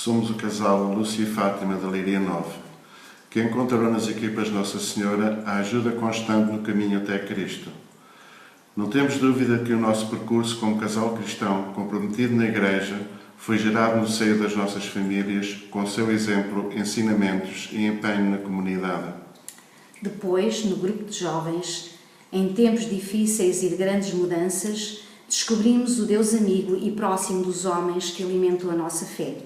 somos o casal Lúcia e Fátima da Leiria Nova, que encontrou nas equipas Nossa Senhora a ajuda constante no caminho até Cristo. Não temos dúvida que o nosso percurso como casal cristão comprometido na Igreja foi gerado no seio das nossas famílias, com o seu exemplo, ensinamentos e empenho na comunidade. Depois, no grupo de jovens, em tempos difíceis e de grandes mudanças, descobrimos o Deus amigo e próximo dos homens que alimentou a nossa fé.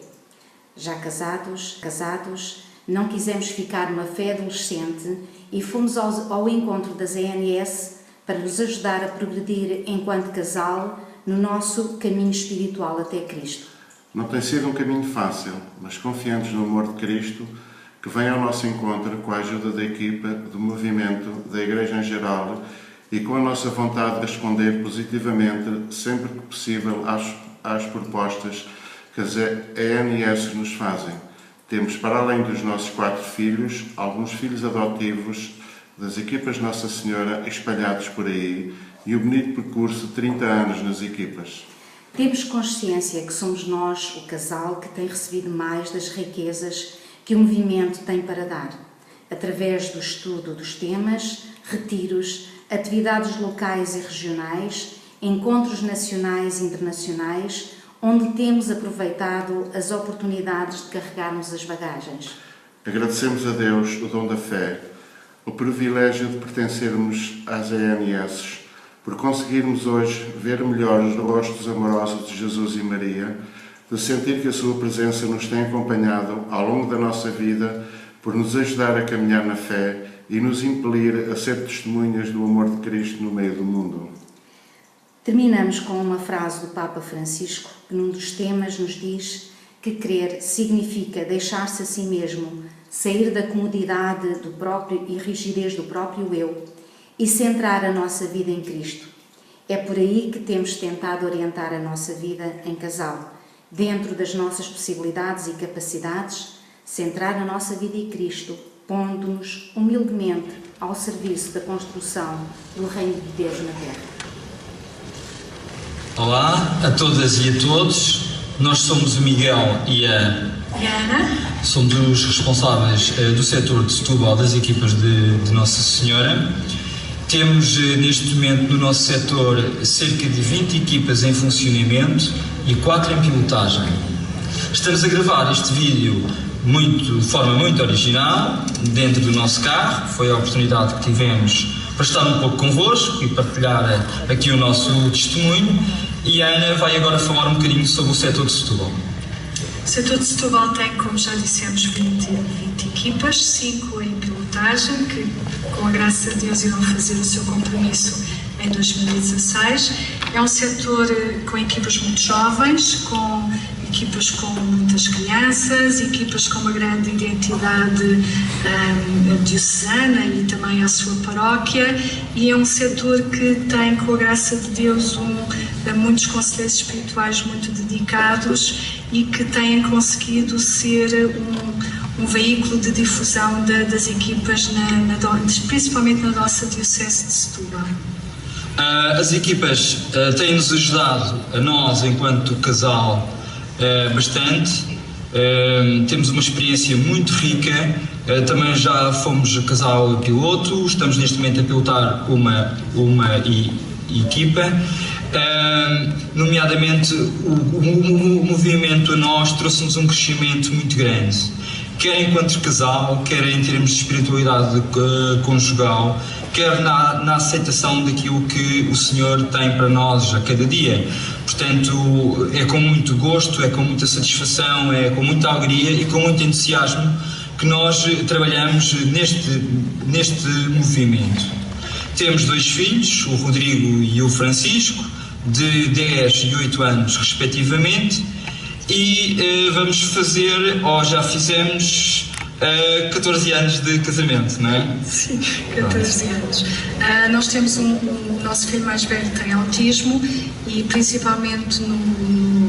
Já casados, não quisemos ficar numa fé adolescente e fomos ao encontro das ENS para nos ajudar a progredir enquanto casal no nosso caminho espiritual até Cristo. Não tem sido um caminho fácil, mas confiantes no amor de Cristo, que vem ao nosso encontro com a ajuda da equipa, do movimento, da Igreja em geral e com a nossa vontade de responder positivamente, sempre que possível, às propostas que as ENS nos fazem. Temos, para além dos nossos 4 filhos, alguns filhos adotivos das equipas Nossa Senhora espalhados por aí e o bonito percurso de 30 anos nas equipas. Temos consciência que somos nós o casal que tem recebido mais das riquezas que o movimento tem para dar, através do estudo dos temas, retiros, atividades locais e regionais, encontros nacionais e internacionais, onde temos aproveitado as oportunidades de carregarmos as bagagens. Agradecemos a Deus o dom da fé, o privilégio de pertencermos às ENS, por conseguirmos hoje ver melhor os rostos amorosos de Jesus e Maria, de sentir que a sua presença nos tem acompanhado ao longo da nossa vida, por nos ajudar a caminhar na fé e nos impelir a ser testemunhas do amor de Cristo no meio do mundo. Terminamos com uma frase do Papa Francisco, que num dos temas nos diz que crer significa deixar-se a si mesmo, sair da comodidade do próprio e rigidez do próprio eu e centrar a nossa vida em Cristo. É por aí que temos tentado orientar a nossa vida em casal, dentro das nossas possibilidades e capacidades, centrar a nossa vida em Cristo, pondo-nos humildemente ao serviço da construção do Reino de Deus na Terra. Olá a todas e a todos, nós somos o Miguel e a Ana. Somos os responsáveis do setor de Setúbal das equipas de Nossa Senhora. Temos neste momento no nosso setor cerca de 20 equipas em funcionamento e 4 em pilotagem. Estamos a gravar este vídeo de forma muito original, dentro do nosso carro. Foi a oportunidade que tivemos para estar um pouco convosco e partilhar aqui o nosso testemunho. E a Ana vai agora falar um bocadinho sobre o setor de Setúbal. O setor de Setúbal tem, como já dissemos, 20 equipas, 5 em pilotagem, que com a graça de Deus irão fazer o seu compromisso em 2016. É um setor com equipas muito jovens, com equipas com muitas crianças, equipas com uma grande identidade diocesana e também à sua paróquia, e é um setor que tem, com a graça de Deus, muitos conselheiros espirituais muito dedicados e que têm conseguido ser um veículo de difusão das equipas, principalmente na nossa Diocese de Setúbal. As equipas têm-nos ajudado, a nós, enquanto casal, bastante. Temos uma experiência muito rica. Também já fomos casal piloto, estamos neste momento a pilotar uma equipa. Nomeadamente, o movimento a nós trouxe-nos um crescimento muito grande, quer enquanto casal, quer em termos de espiritualidade conjugal, quer na aceitação daquilo que o Senhor tem para nós a cada dia. Portanto, é com muito gosto, é com muita satisfação, é com muita alegria e com muito entusiasmo que nós trabalhamos neste movimento. Temos 2 filhos, o Rodrigo e o Francisco, de 10 e 8 anos respectivamente, e vamos fazer, ou já fizemos, 14 anos de casamento, não é? Sim, 14 anos. Nós temos o nosso filho mais velho tem autismo e principalmente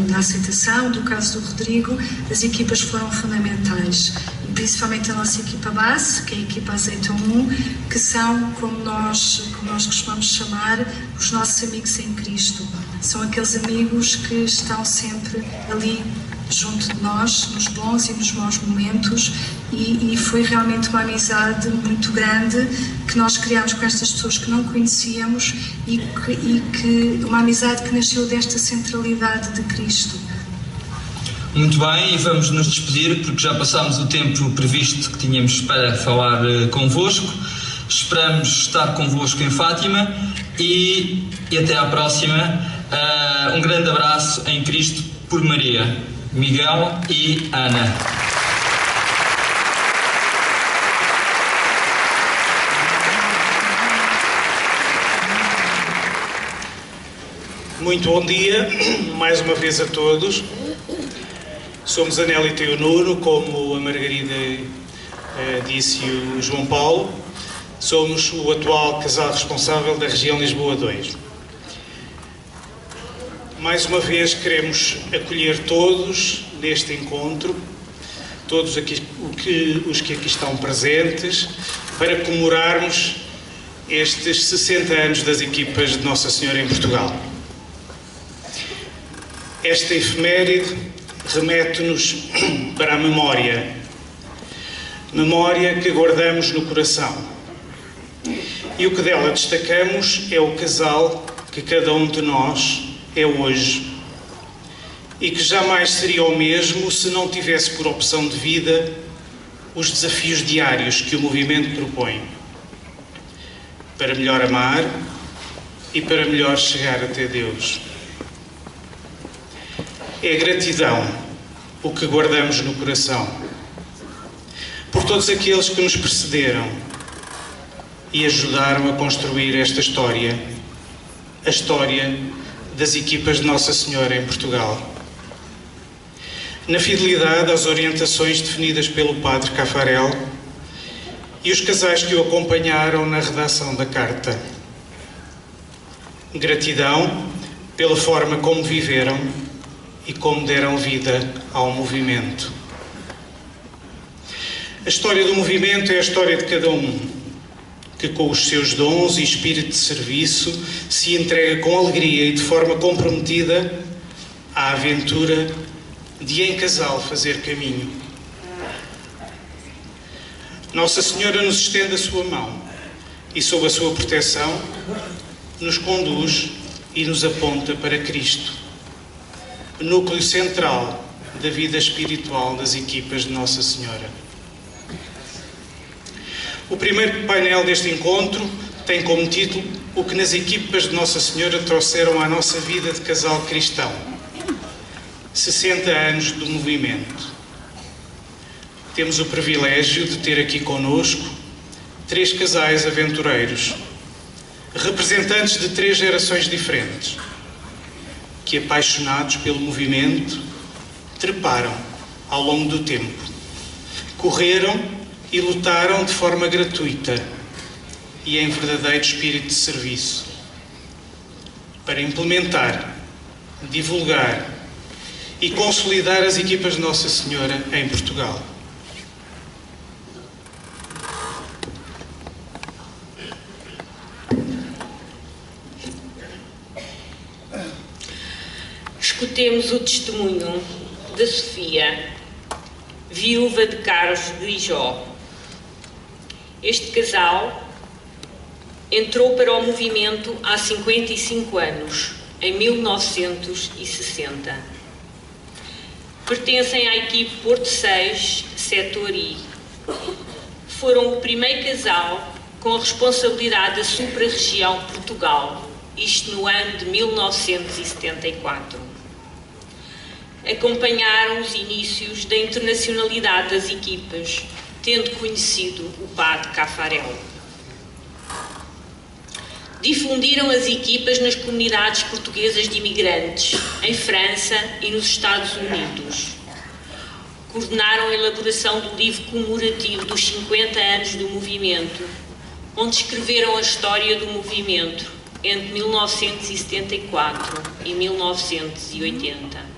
na aceitação do caso do Rodrigo, as equipas foram fundamentais. E principalmente a nossa equipa base, que é a equipa Azeita 1, que são, como nós costumamos chamar, os nossos amigos em Cristo. São aqueles amigos que estão sempre ali junto de nós, nos bons e nos maus momentos, e foi realmente uma amizade muito grande que nós criámos com estas pessoas que não conhecíamos e que uma amizade que nasceu desta centralidade de Cristo. Muito bem, e vamos nos despedir porque já passámos o tempo previsto que tínhamos para falar convosco. Esperamos estar convosco em Fátima e até à próxima. Um grande abraço em Cristo por Maria, Miguel e Ana. Muito bom dia, mais uma vez a todos. Somos a Nélita e o Nuno, como a Margarida disse e o João Paulo. Somos o atual casal responsável da região Lisboa 2. Mais uma vez queremos acolher todos neste encontro, todos os que aqui estão presentes, para comemorarmos estes 60 anos das equipas de Nossa Senhora em Portugal. Esta efeméride remete-nos para a memória que guardamos no coração. E o que dela destacamos é o casal que cada um de nós é hoje e que jamais seria o mesmo se não tivesse por opção de vida os desafios diários que o movimento propõe para melhor amar e para melhor chegar até Deus. É gratidão o que guardamos no coração por todos aqueles que nos precederam e ajudaram a construir esta história, a história das equipas de Nossa Senhora em Portugal. Na fidelidade às orientações definidas pelo Padre Caffarel e os casais que o acompanharam na redação da carta. Gratidão pela forma como viveram e como deram vida ao movimento. A história do movimento é a história de cada um, que com os seus dons e espírito de serviço se entrega com alegria e de forma comprometida à aventura de em casal fazer caminho. Nossa Senhora nos estende a sua mão e, sob a sua proteção, nos conduz e nos aponta para Cristo, núcleo central da vida espiritual das equipas de Nossa Senhora. O primeiro painel deste encontro tem como título o que nas equipas de Nossa Senhora trouxeram à nossa vida de casal cristão. 60 anos do movimento. Temos o privilégio de ter aqui conosco 3 casais aventureiros, representantes de 3 gerações diferentes, que, apaixonados pelo movimento, treparam ao longo do tempo, correram e lutaram de forma gratuita e em verdadeiro espírito de serviço, para implementar, divulgar e consolidar as equipas de Nossa Senhora em Portugal. Escutemos o testemunho de Sofia, viúva de Carlos Grijó. Este casal entrou para o movimento há 55 anos, em 1960. Pertencem à equipe Porto 6, setor I. Foram o primeiro casal com a responsabilidade da Supra-Região Portugal, isto no ano de 1974. Acompanharam os inícios da internacionalidade das equipas, tendo conhecido o Padre Caffarel. Difundiram as equipas nas comunidades portuguesas de imigrantes, em França e nos Estados Unidos. Coordenaram a elaboração do livro comemorativo dos 50 anos do movimento, onde escreveram a história do movimento entre 1974 e 1980.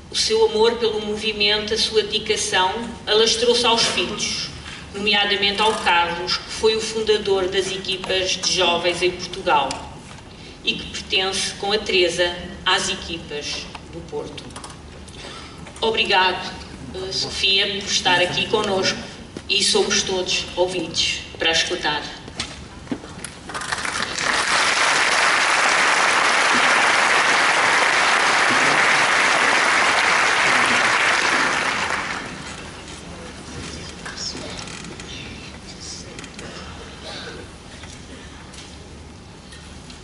O seu amor pelo movimento, a sua dedicação, alastrou-se aos filhos, nomeadamente ao Carlos, que foi o fundador das equipas de jovens em Portugal e que pertence, com a Teresa, às equipas do Porto. Obrigado, Sofia, por estar aqui connosco e somos todos ouvidos para escutar.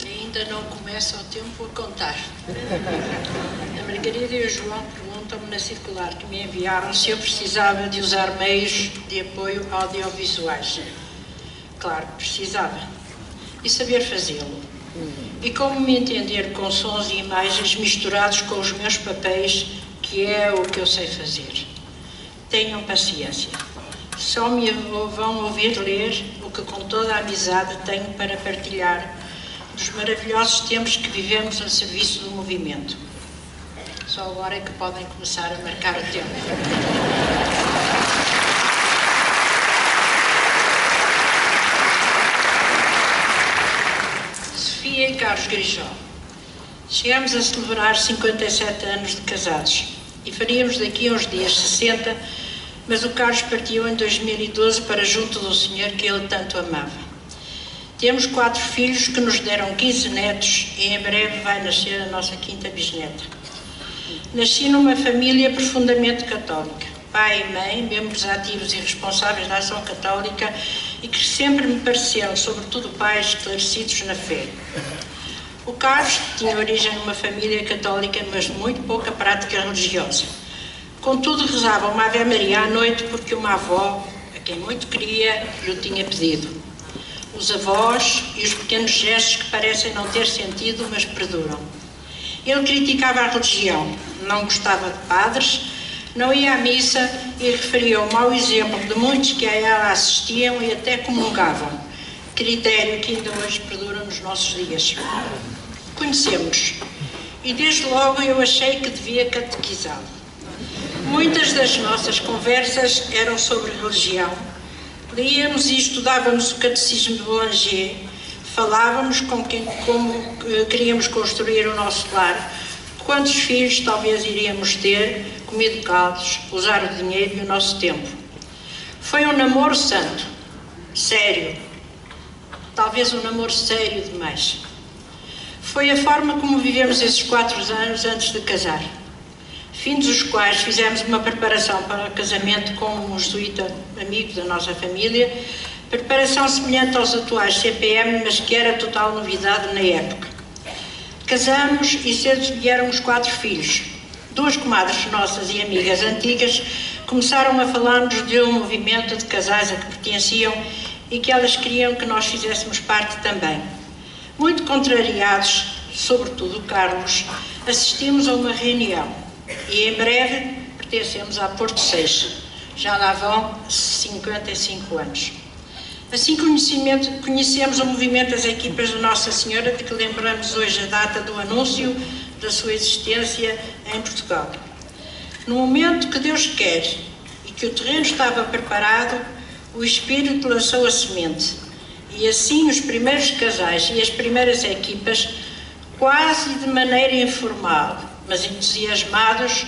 Ainda não começa o tempo a contar. A Margarida e o João perguntam-me na circular que me enviaram se eu precisava de usar meios de apoio audiovisuais. Claro que precisava. E saber fazê-lo. E como me entender com sons e imagens misturados com os meus papéis, que é o que eu sei fazer. Tenham paciência. Só me vão ouvir ler o que com toda a amizade tenho para partilhar dos maravilhosos tempos que vivemos a serviço do movimento. Só agora é que podem começar a marcar o tempo. Sofia e Carlos Grijó. Chegamos a celebrar 57 anos de casados e faríamos daqui a uns dias 60, mas o Carlos partiu em 2012 para junto do senhor que ele tanto amava. Temos 4 filhos que nos deram 15 netos e em breve vai nascer a nossa 5ª bisneta. Nasci numa família profundamente católica. Pai e mãe, membros ativos e responsáveis da ação católica e que sempre me pareceram, sobretudo, pais esclarecidos na fé. O Carlos tinha origem numa família católica, mas de muito pouca prática religiosa. Contudo, rezava uma Ave Maria à noite porque uma avó, a quem muito queria, lhe o tinha pedido. Os avós e os pequenos gestos que parecem não ter sentido, mas perduram. Ele criticava a religião, não gostava de padres, não ia à missa e referia o mau exemplo de muitos que a ela assistiam e até comungavam, critério que ainda hoje perdura nos nossos dias. Conhecemos-nos e desde logo eu achei que devia catequizá-lo. Muitas das nossas conversas eram sobre religião. Líamos e estudávamos o catecismo de Boulanger, falávamos como queríamos construir o nosso lar, quantos filhos talvez iríamos ter, como educá-los, usar o dinheiro e o nosso tempo. Foi um namoro santo, sério, talvez um namoro sério demais. Foi a forma como vivemos esses 4 anos antes de casar. Findos os quais fizemos uma preparação para o casamento com um jesuíta amigo da nossa família, preparação semelhante aos atuais CPM, mas que era total novidade na época. Casamos e cedo vieram os 4 filhos. 2 comadres nossas e amigas antigas começaram a falar-nos de um movimento de casais a que pertenciam e que elas queriam que nós fizéssemos parte também. Muito contrariados, sobretudo o Carlos, assistimos a uma reunião. E em breve pertencemos à Porto Seixas. Já lá vão 55 anos. Assim conhecemos o movimento das equipas de Nossa Senhora, de que lembramos hoje a data do anúncio da sua existência em Portugal. No momento que Deus quer e que o terreno estava preparado, o Espírito lançou a semente. E assim os primeiros casais e as primeiras equipas, quase de maneira informal, mas entusiasmados,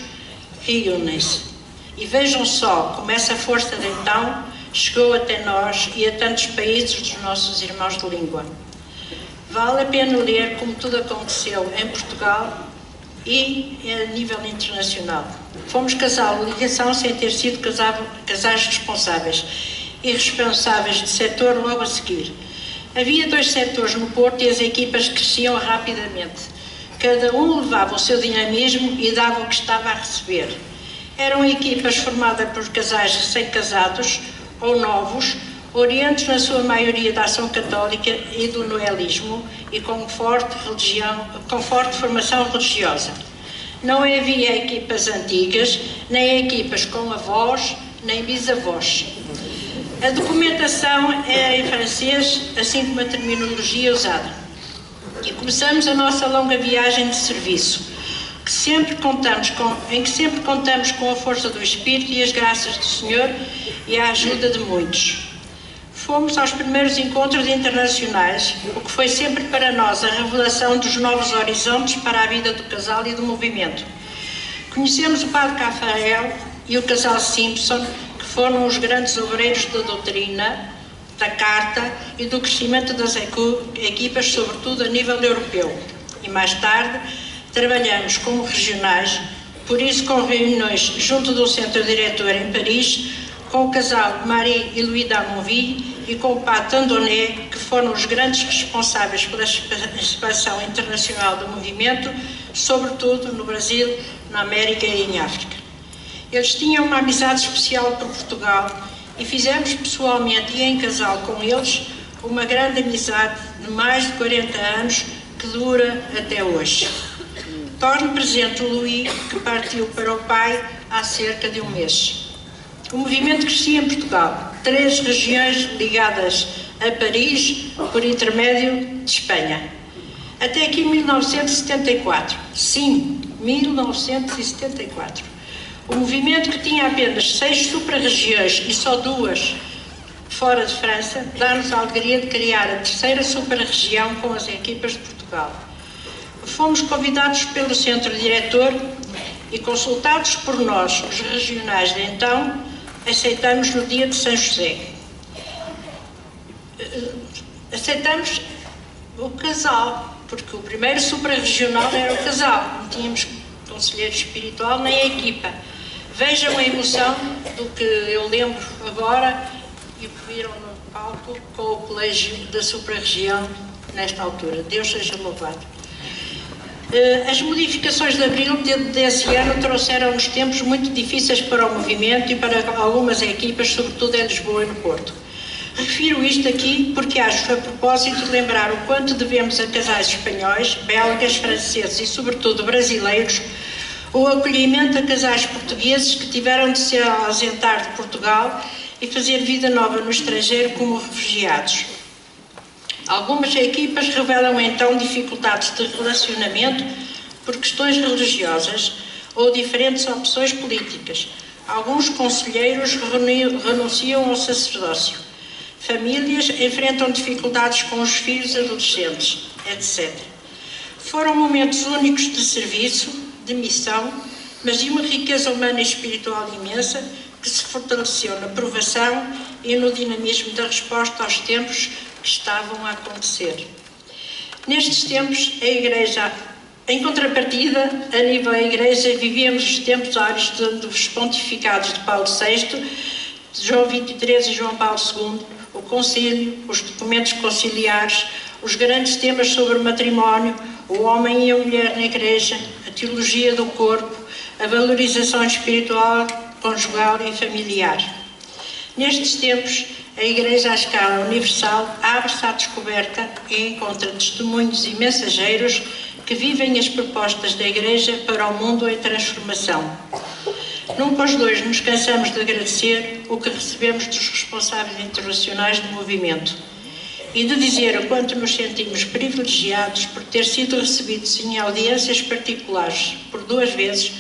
reúnem-se. E vejam só como essa força de então chegou até nós e a tantos países dos nossos irmãos de língua. Vale a pena ler como tudo aconteceu em Portugal e a nível internacional. Fomos casal de ligação sem ter sido casais responsáveis e responsáveis de setor logo a seguir. Havia 2 setores no Porto e as equipas cresciam rapidamente. Cada um levava o seu dinamismo e dava o que estava a receber. Eram equipas formadas por casais recém-casados ou novos, orientes na sua maioria da ação católica e do noelismo e com forte formação religiosa. Não havia equipas antigas, nem equipas com avós, nem bisavós. A documentação era em francês, assim como a terminologia usada. E começamos a nossa longa viagem de serviço, em que sempre contamos com a força do Espírito e as graças do Senhor e a ajuda de muitos. Fomos aos primeiros encontros internacionais, o que foi sempre para nós a revelação dos novos horizontes para a vida do casal e do movimento. Conhecemos o padre Cafarel e o casal Simpson, que foram os grandes obreiros da doutrina, da Carta e do crescimento das equipas, sobretudo a nível europeu. E mais tarde trabalhamos como regionais, por isso com reuniões junto do centro diretor em Paris, com o casal Marie e Louis d'Amonville e com o padre Tandonet, que foram os grandes responsáveis pela expansão internacional do movimento, sobretudo no Brasil, na América e em África. Eles tinham uma amizade especial por Portugal e fizemos pessoalmente e em casal com eles uma grande amizade de mais de 40 anos que dura até hoje. Torno presente o Louis, que partiu para o pai há cerca de um mês. O movimento crescia em Portugal, 3 regiões ligadas a Paris por intermédio de Espanha. Até aqui 1974. Sim, 1974. O movimento, que tinha apenas 6 supra-regiões e só 2 fora de França, dá-nos a alegria de criar a 3ª supra-região com as equipas de Portugal. Fomos convidados pelo centro diretor e, consultados por nós, os regionais de então, aceitamos no dia de São José. Aceitamos o casal, porque o primeiro supra-regional era o casal, não tínhamos conselheiro espiritual nem a equipa. Vejam a emoção do que eu lembro agora e o que viram no palco com o colégio da supra-região nesta altura. Deus seja louvado. As modificações de abril desse ano trouxeram-nos tempos muito difíceis para o movimento e para algumas equipas, sobretudo em Lisboa e no Porto. Refiro isto aqui porque acho a propósito de lembrar o quanto devemos a casais espanhóis, belgas, franceses e sobretudo brasileiros o acolhimento a casais portugueses que tiveram de se ausentar de Portugal e fazer vida nova no estrangeiro como refugiados. Algumas equipas revelam então dificuldades de relacionamento por questões religiosas ou diferentes opções políticas. Alguns conselheiros renunciam ao sacerdócio. Famílias enfrentam dificuldades com os filhos adolescentes, etc. Foram momentos únicos de serviço, de missão, mas de uma riqueza humana e espiritual imensa que se fortaleceu na provação e no dinamismo da resposta aos tempos que estavam a acontecer. Nestes tempos, a Igreja, em contrapartida, a nível da Igreja, vivíamos os tempos áureos dos pontificados de Paulo VI, de João XXIII e João Paulo II, o concílio, os documentos conciliares, os grandes temas sobre o matrimónio, o homem e a mulher na Igreja, a teologia do corpo, a valorização espiritual, conjugal e familiar. Nestes tempos, a Igreja à escala universal abre-se à descoberta e encontra testemunhos e mensageiros que vivem as propostas da Igreja para o mundo em transformação. Nunca os dois nos cansamos de agradecer o que recebemos dos responsáveis internacionais do movimento e de dizer o quanto nos sentimos privilegiados por ter sido recebidos em audiências particulares por 2 vezes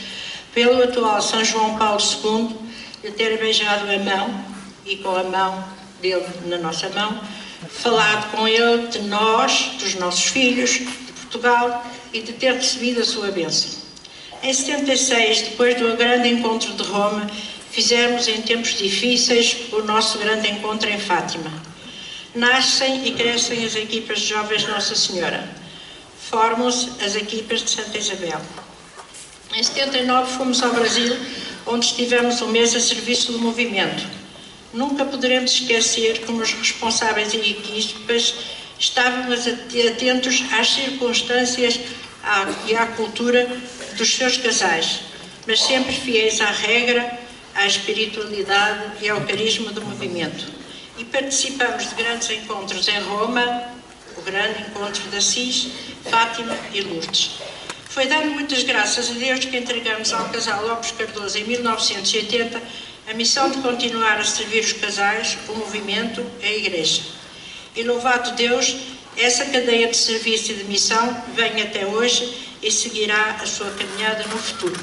pelo atual São João Paulo II, de ter beijado a mão e com a mão dele na nossa mão, falado com ele de nós, dos nossos filhos, de Portugal e de ter recebido a sua bênção. Em 76, depois do grande encontro de Roma, fizemos em tempos difíceis o nosso grande encontro em Fátima. Nascem e crescem as equipas de jovens Nossa Senhora. Formam-se as equipas de Santa Isabel. Em 79 fomos ao Brasil, onde estivemos um mês a serviço do movimento. Nunca poderemos esquecer como os responsáveis e equipas estávamos atentos às circunstâncias e à cultura dos seus casais, mas sempre fiéis à regra, à espiritualidade e ao carisma do movimento. E participamos de grandes encontros em Roma, o grande encontro de Assis, Fátima e Lourdes. Foi dando muitas graças a Deus que entregamos ao casal Lopes Cardoso em 1980 a missão de continuar a servir os casais, o movimento e a Igreja. E louvado Deus, essa cadeia de serviço e de missão vem até hoje e seguirá a sua caminhada no futuro.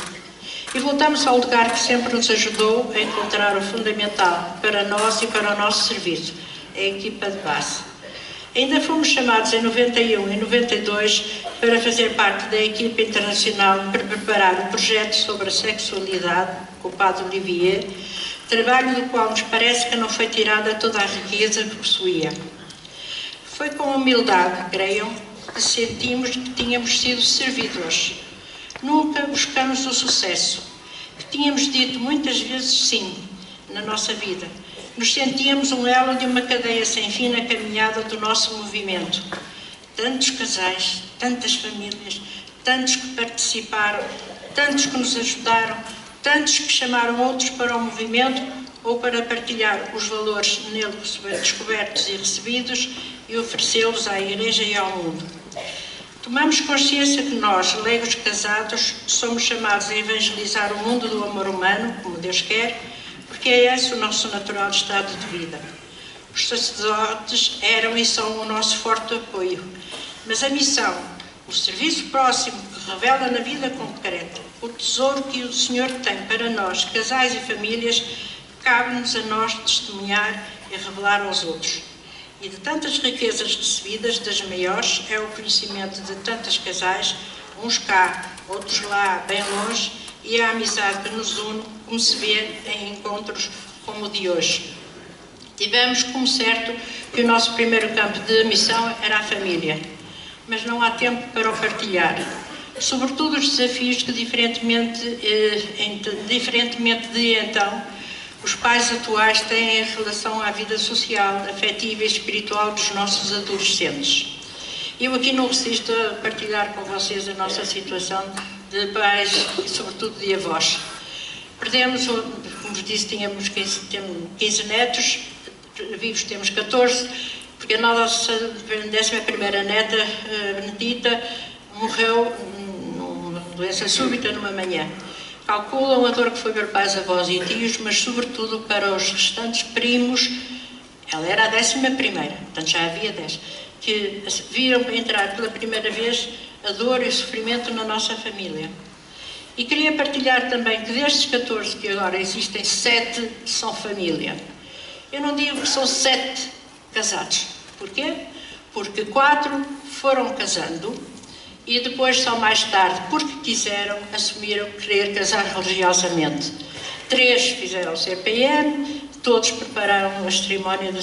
E voltamos ao lugar que sempre nos ajudou a encontrar o fundamental para nós e para o nosso serviço, a equipa de base. Ainda fomos chamados em 91 e 92 para fazer parte da equipe internacional para preparar o projeto sobre a sexualidade com o Padre Olivier, trabalho do qual nos parece que não foi tirada toda a riqueza que possuía. Foi com humildade, creiam, que sentimos que tínhamos sido servidores. Nunca buscamos o sucesso, que tínhamos dito muitas vezes sim na nossa vida. Nos sentíamos um elo de uma cadeia sem fim na caminhada do nosso movimento. Tantos casais, tantas famílias, tantos que participaram, tantos que nos ajudaram, tantos que chamaram outros para o movimento ou para partilhar os valores nele descobertos e recebidos e oferecê-los à Igreja e ao mundo. Tomamos consciência que nós, leigos casados, somos chamados a evangelizar o mundo do amor humano, como Deus quer, porque é esse o nosso natural estado de vida. Os sacerdotes eram e são o nosso forte apoio, mas a missão, o serviço próximo que revela na vida concreta, o tesouro que o Senhor tem para nós, casais e famílias, cabe-nos a nós testemunhar e revelar aos outros. E de tantas riquezas recebidas, das maiores, é o conhecimento de tantos casais, uns cá, outros lá, bem longe, e a amizade que nos une, como se vê em encontros como o de hoje. Tivemos como certo que o nosso primeiro campo de missão era a família, mas não há tempo para o partilhar. Sobretudo os desafios que, diferentemente de então, os pais atuais têm em relação à vida social, afetiva e espiritual dos nossos adolescentes. Eu aqui não resisto a partilhar com vocês a nossa situação de pais e sobretudo de avós. Perdemos, como vos disse, temos 15 netos, vivos temos 14, porque a nossa 11ª neta, Benedita, morreu numa doença súbita numa manhã. Calculam a dor que foi para pais, avós e tios, mas sobretudo para os restantes primos. Ela era a 11ª, portanto já havia 10, que viram entrar pela primeira vez a dor e o sofrimento na nossa família. E queria partilhar também que destes 14 que agora existem, 7 são família. Eu não digo que são 7 casados. Porquê? Porque 4 foram casando e depois, só mais tarde, porque quiseram, assumiram querer casar religiosamente. 3 fizeram CPN, todos prepararam a cerimónia do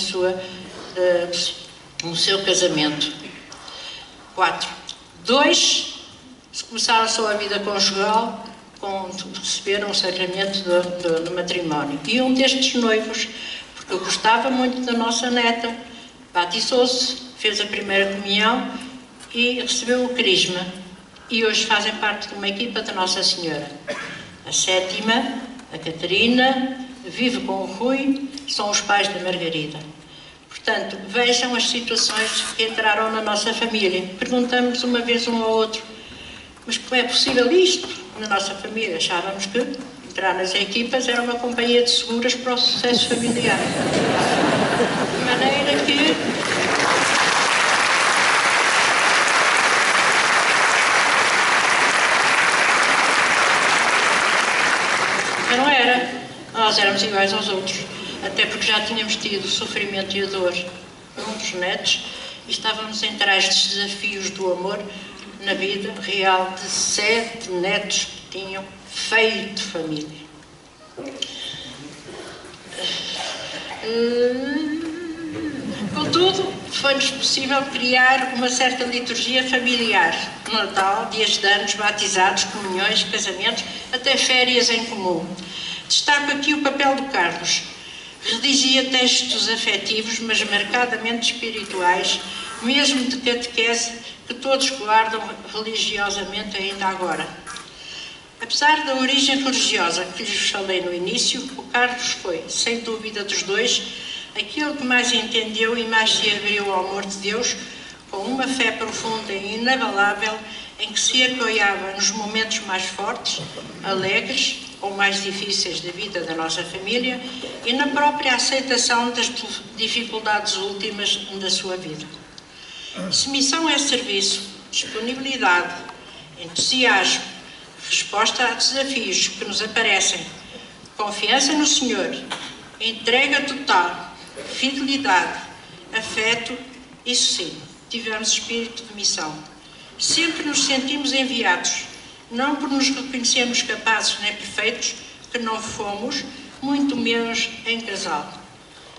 seu casamento. 4. 2 começaram só a vida conjugal, receberam o sacramento do matrimónio. E um destes noivos, porque eu gostava muito da nossa neta, batizou-se, fez a primeira comunhão e recebeu o crisma. E hoje fazem parte de uma equipa da Nossa Senhora. A 7ª, a Catarina, vive com o Rui, são os pais da Margarida. Portanto, vejam as situações que entraram na nossa família. Perguntamos uma vez um ao outro, mas como é possível isto na nossa família? Achávamos que entrar nas equipas era uma companhia de seguras para o sucesso familiar. De maneira que não era. Nós éramos iguais aos outros, até porque já tínhamos tido o sofrimento e a dor num dos netos e estávamos a entrar estes desafios do amor na vida real de 7 netos que tinham feito família. Contudo, foi-nos possível criar uma certa liturgia familiar. Natal, dias de anos, batizados, comunhões, casamentos, até férias em comum. Destaco aqui o papel do Carlos. Redigia textos afetivos, mas marcadamente espirituais, mesmo de catequese, que todos guardam religiosamente ainda agora. Apesar da origem religiosa que lhes falei no início, o Carlos foi, sem dúvida dos dois, aquele que mais entendeu e mais se abriu ao amor de Deus, com uma fé profunda e inabalável, em que se apoiava nos momentos mais fortes, alegres ou mais difíceis da vida da nossa família e na própria aceitação das dificuldades últimas da sua vida. Se missão é serviço, disponibilidade, entusiasmo, resposta a desafios que nos aparecem, confiança no Senhor, entrega total, fidelidade, afeto, Isso sim, tivemos espírito de missão. Sempre nos sentimos enviados, não por nos reconhecermos capazes nem perfeitos, que não fomos, muito menos em casal,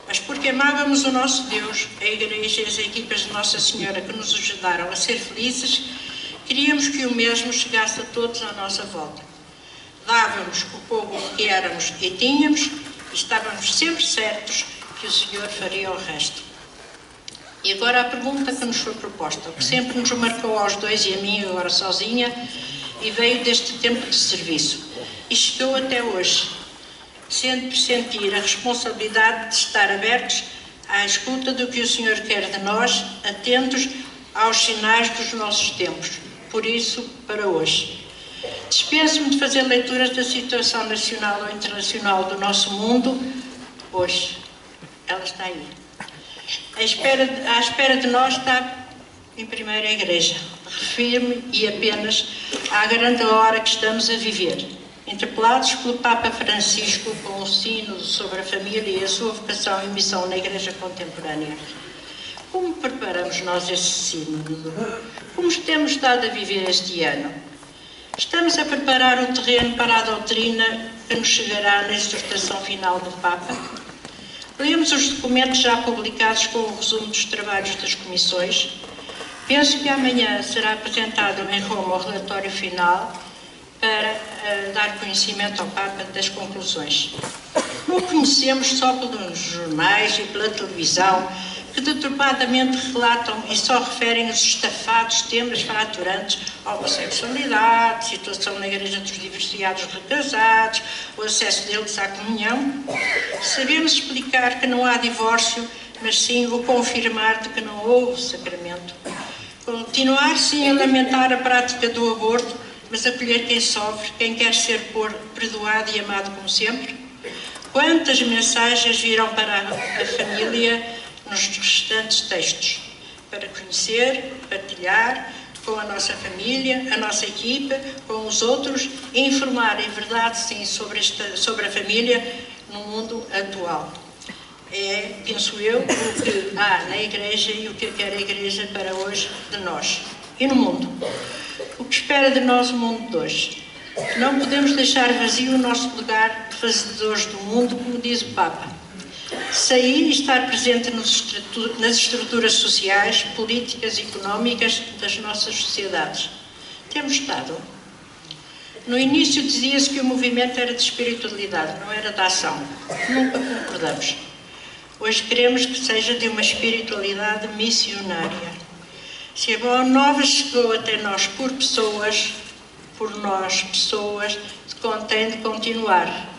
mas porque amávamos o nosso Deus, a Igreja e as equipas de Nossa Senhora que nos ajudaram a ser felizes, queríamos que o mesmo chegasse a todos à nossa volta. Dávamos o povo que éramos e tínhamos, e estávamos sempre certos que o Senhor faria o resto. E agora a pergunta que nos foi proposta, que sempre nos marcou aos dois e a mim, agora sozinha, e veio deste tempo de serviço, e chegou até hoje, sempre sentir a responsabilidade de estar abertos à escuta do que o Senhor quer de nós, atentos aos sinais dos nossos tempos. Por isso, para hoje. Dispenso-me de fazer leituras da situação nacional ou internacional do nosso mundo. Hoje, ela está aí. À espera de nós está, em primeira, a Igreja. Refiro-me e apenas à grande hora que estamos a viver. Interpelados pelo Papa Francisco com o sínodo sobre a família e a sua vocação e missão na Igreja contemporânea. Como preparamos nós este sínodo? Como temos estado a viver este ano? Estamos a preparar o terreno para a doutrina que nos chegará na exortação final do Papa? Lemos os documentos já publicados com o resumo dos trabalhos das comissões. Penso que amanhã será apresentado em Roma o relatório final para dar conhecimento ao Papa das conclusões. Não conhecemos só pelos jornais e pela televisão, que deturpadamente relatam e só referem os estafados temas fraturantes, a homossexualidade, situação na Igreja dos divorciados recasados, o acesso deles à comunhão. Sabemos explicar que não há divórcio, mas sim o confirmar de que não houve sacramento. Continuar sim a lamentar a prática do aborto, mas acolher quem sofre, quem quer ser perdoado e amado como sempre. Quantas mensagens viram para a família nos restantes textos, para conhecer, partilhar com a nossa família, a nossa equipa, com os outros, e informar em verdade, sim, sobre a família no mundo atual. É, penso eu, o que há na Igreja e o que quer a Igreja para hoje de nós e no mundo. O que espera de nós o mundo de hoje? Não podemos deixar vazio o nosso lugar de fazedores do mundo, como diz o Papa. Sair e estar presente nas estruturas sociais, políticas e económicas das nossas sociedades. Temos estado. No início dizia-se que o movimento era de espiritualidade, não era de ação. Nunca concordamos. Hoje queremos que seja de uma espiritualidade missionária. Se a boa nova chegou até nós por pessoas, contém de continuar,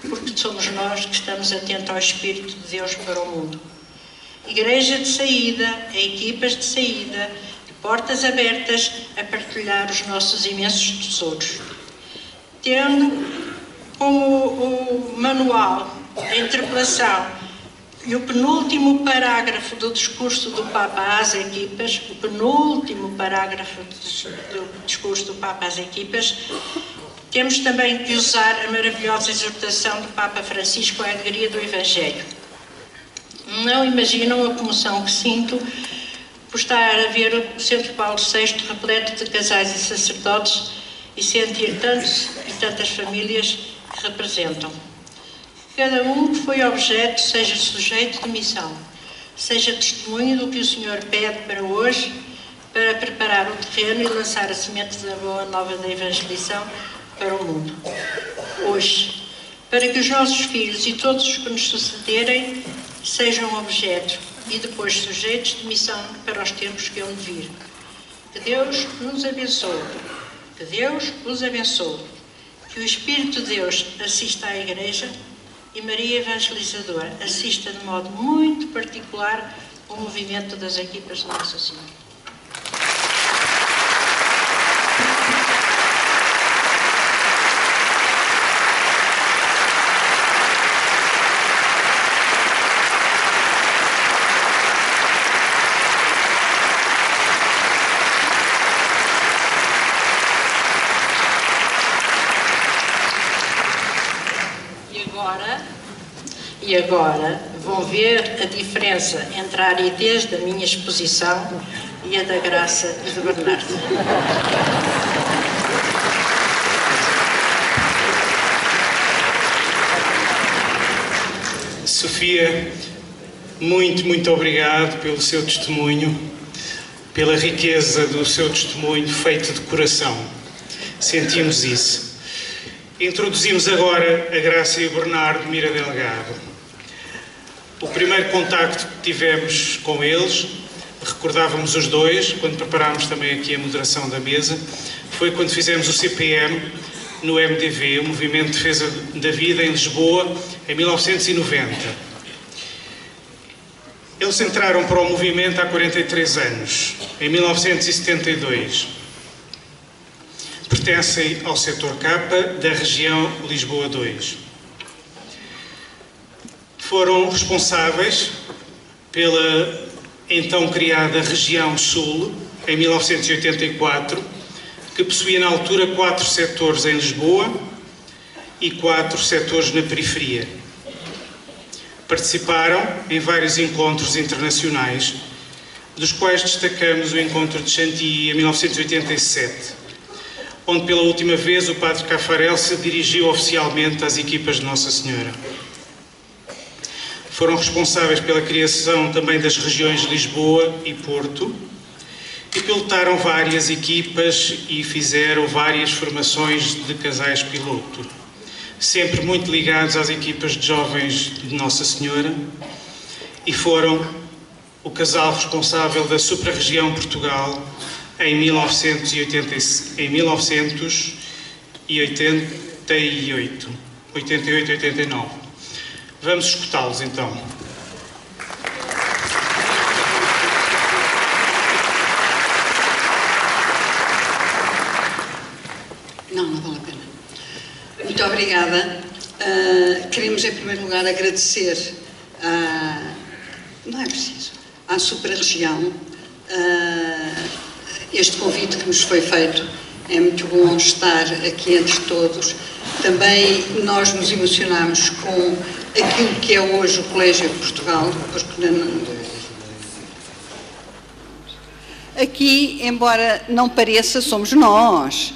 porque somos nós que estamos atentos ao Espírito de Deus para o mundo. Igreja de saída, equipas de saída, de portas abertas a partilhar os nossos imensos tesouros. Tendo como o manual de interpelação e o penúltimo parágrafo do discurso do Papa às equipas, temos também que usar a maravilhosa exortação do Papa Francisco à alegria do Evangelho. Não imaginam a comoção que sinto por estar a ver o Centro Paulo VI repleto de casais e sacerdotes e sentir tantos e tantas famílias que representam. Cada um que foi objeto seja sujeito de missão, seja testemunho do que o Senhor pede para hoje, para preparar o terreno e lançar a semente da boa nova da evangelização para o mundo. Hoje, para que os nossos filhos e todos os que nos sucederem sejam objeto e depois sujeitos de missão para os tempos que hão de vir. Que Deus nos abençoe. Que Deus os abençoe. Que o Espírito de Deus assista à Igreja e Maria Evangelizadora assista de modo muito particular o movimento das equipas de Nossa Senhora. E agora vão ver a diferença entre a aridez da minha exposição e a da Graça e do Bernardo. Sofia, muito obrigado pelo seu testemunho, pela riqueza do seu testemunho feito de coração. Sentimos isso. Introduzimos agora a Graça e o Bernardo Mira Delgado. O primeiro contacto que tivemos com eles, recordávamos os dois, quando preparámos também aqui a moderação da mesa, foi quando fizemos o CPM no MDV, o Movimento de Defesa da Vida, em Lisboa, em 1990. Eles entraram para o movimento há 43 anos, em 1972. Pertencem ao setor K da região Lisboa 2. Foram responsáveis pela então criada Região Sul, em 1984, que possuía na altura 4 setores em Lisboa e 4 setores na periferia. Participaram em vários encontros internacionais, dos quais destacamos o encontro de Chantilly em 1987, onde pela última vez o Padre Cafarel se dirigiu oficialmente às equipas de Nossa Senhora. Foram responsáveis pela criação também das regiões de Lisboa e Porto e pilotaram várias equipas e fizeram várias formações de casais piloto, sempre muito ligados às equipas de jovens de Nossa Senhora, e foram o casal responsável da Supra-Região Portugal em 1988, 89. Vamos escutá-los então. Não vale a pena. Muito obrigada. Queremos em primeiro lugar agradecer não é preciso, à Supra-Região este convite que nos foi feito. É muito bom estar aqui entre todos. Também nós nos emocionamos com aquilo que é hoje o Colégio de Portugal, porque aqui, embora não pareça, somos nós.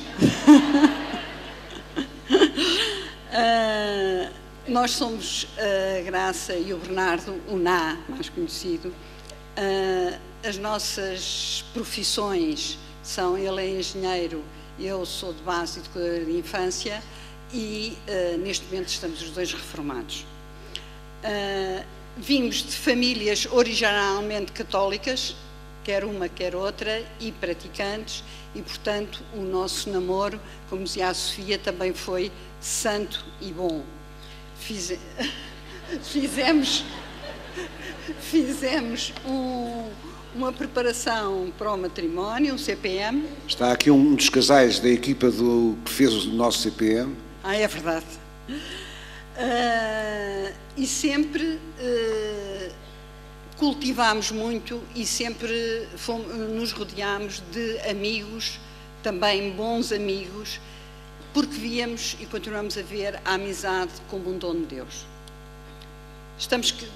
Nós somos a Graça e o Bernardo, o Ná, mais conhecido. As nossas profissões são, ele é engenheiro, eu sou de base educadora de infância e neste momento estamos os dois reformados. Vimos de famílias originalmente católicas, quer uma, quer outra, e praticantes, e portanto o nosso namoro, como dizia a Sofia, também foi santo e bom. Fizemos uma preparação para o matrimónio, um CPM. Está aqui um dos casais da equipa que fez o nosso CPM. É verdade. E sempre cultivámos muito e sempre nos rodeámos de amigos, também bons amigos, porque víamos e continuamos a ver a amizade como um dom de Deus.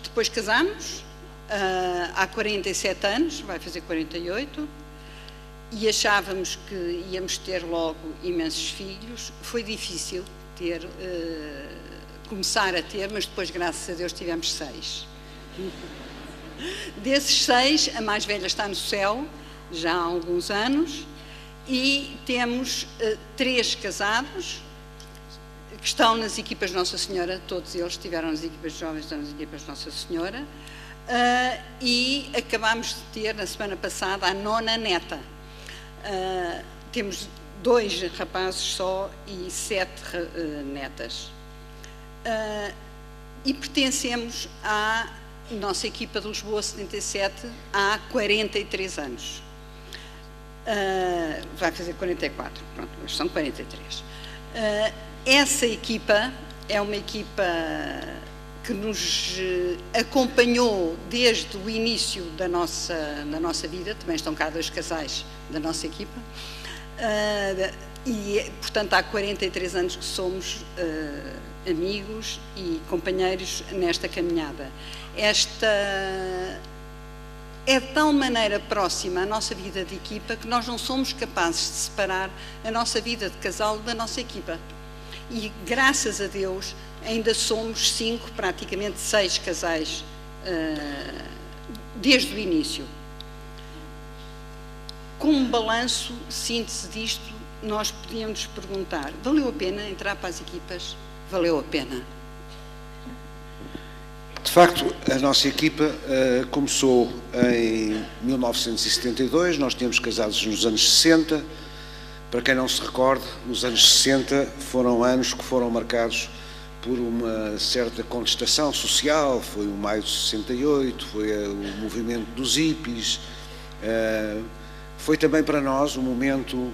Depois casámos, há 47 anos, vai fazer 48, e achávamos que íamos ter logo imensos filhos. Foi difícil começar a ter, mas depois, graças a Deus, tivemos 6. Desses 6, a mais velha está no céu, já há alguns anos, e temos 3 casados que estão nas equipas de Nossa Senhora, todos eles estiveram nas equipas de jovens, estão nas equipas de Nossa Senhora, e acabámos de ter, na semana passada, a 9ª neta. Temos 2 rapazes só e 7 netas. E pertencemos à nossa equipa de Lisboa 77 há 43 anos. Vai fazer 44, pronto, mas são 43. Essa equipa é uma equipa que nos acompanhou desde o início da nossa vida. Também estão cá 2 casais da nossa equipa. E, portanto, há 43 anos que somos amigos e companheiros nesta caminhada. Esta é de tal maneira próxima a nossa vida de equipa que nós não somos capazes de separar a nossa vida de casal da nossa equipa. E, graças a Deus, ainda somos 5, praticamente 6 casais desde o início. Com um balanço, síntese disto, nós podíamos perguntar: valeu a pena entrar para as equipas? Valeu a pena. De facto, a nossa equipa começou em 1972, nós tínhamos casados nos anos 60. Para quem não se recorde, os anos 60 foram anos que foram marcados por uma certa contestação social. Foi o maio de 68, foi o movimento dos hippies, foi também para nós um momento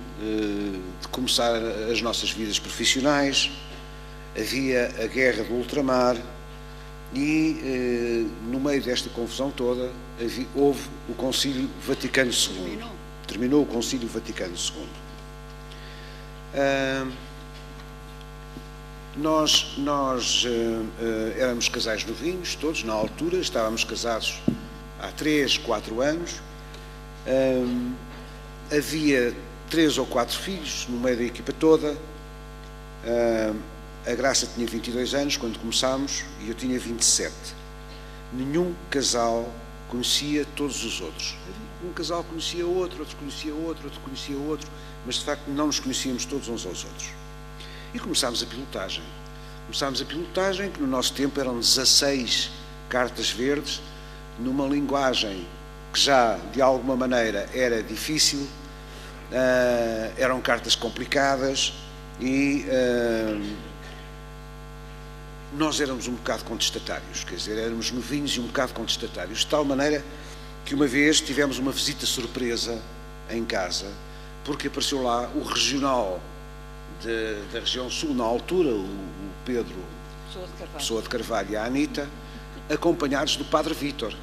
de começar as nossas vidas profissionais. Havia a guerra do ultramar e, no meio desta confusão toda, houve o Concílio Vaticano II. Terminou o Concílio Vaticano II. Nós éramos casais novinhos, todos, na altura, estávamos casados há 3, 4 anos. Havia 3 ou 4 filhos no meio da equipa toda. A Graça tinha 22 anos quando começámos e eu tinha 27. Nenhum casal conhecia todos os outros. Um casal conhecia outro, outro conhecia outro, outro conhecia outro, mas de facto não nos conhecíamos todos uns aos outros. E começámos a pilotagem. Começámos a pilotagem, que no nosso tempo eram 16 cartas verdes, numa linguagem que já de alguma maneira era difícil, eram cartas complicadas e nós éramos um bocado contestatários, quer dizer, éramos novinhos e um bocado contestatários, de tal maneira que uma vez tivemos uma visita surpresa em casa, porque apareceu lá o regional da região sul, na altura, o Pedro Pessoa de Carvalho e a Anita, acompanhados do Padre Vítor,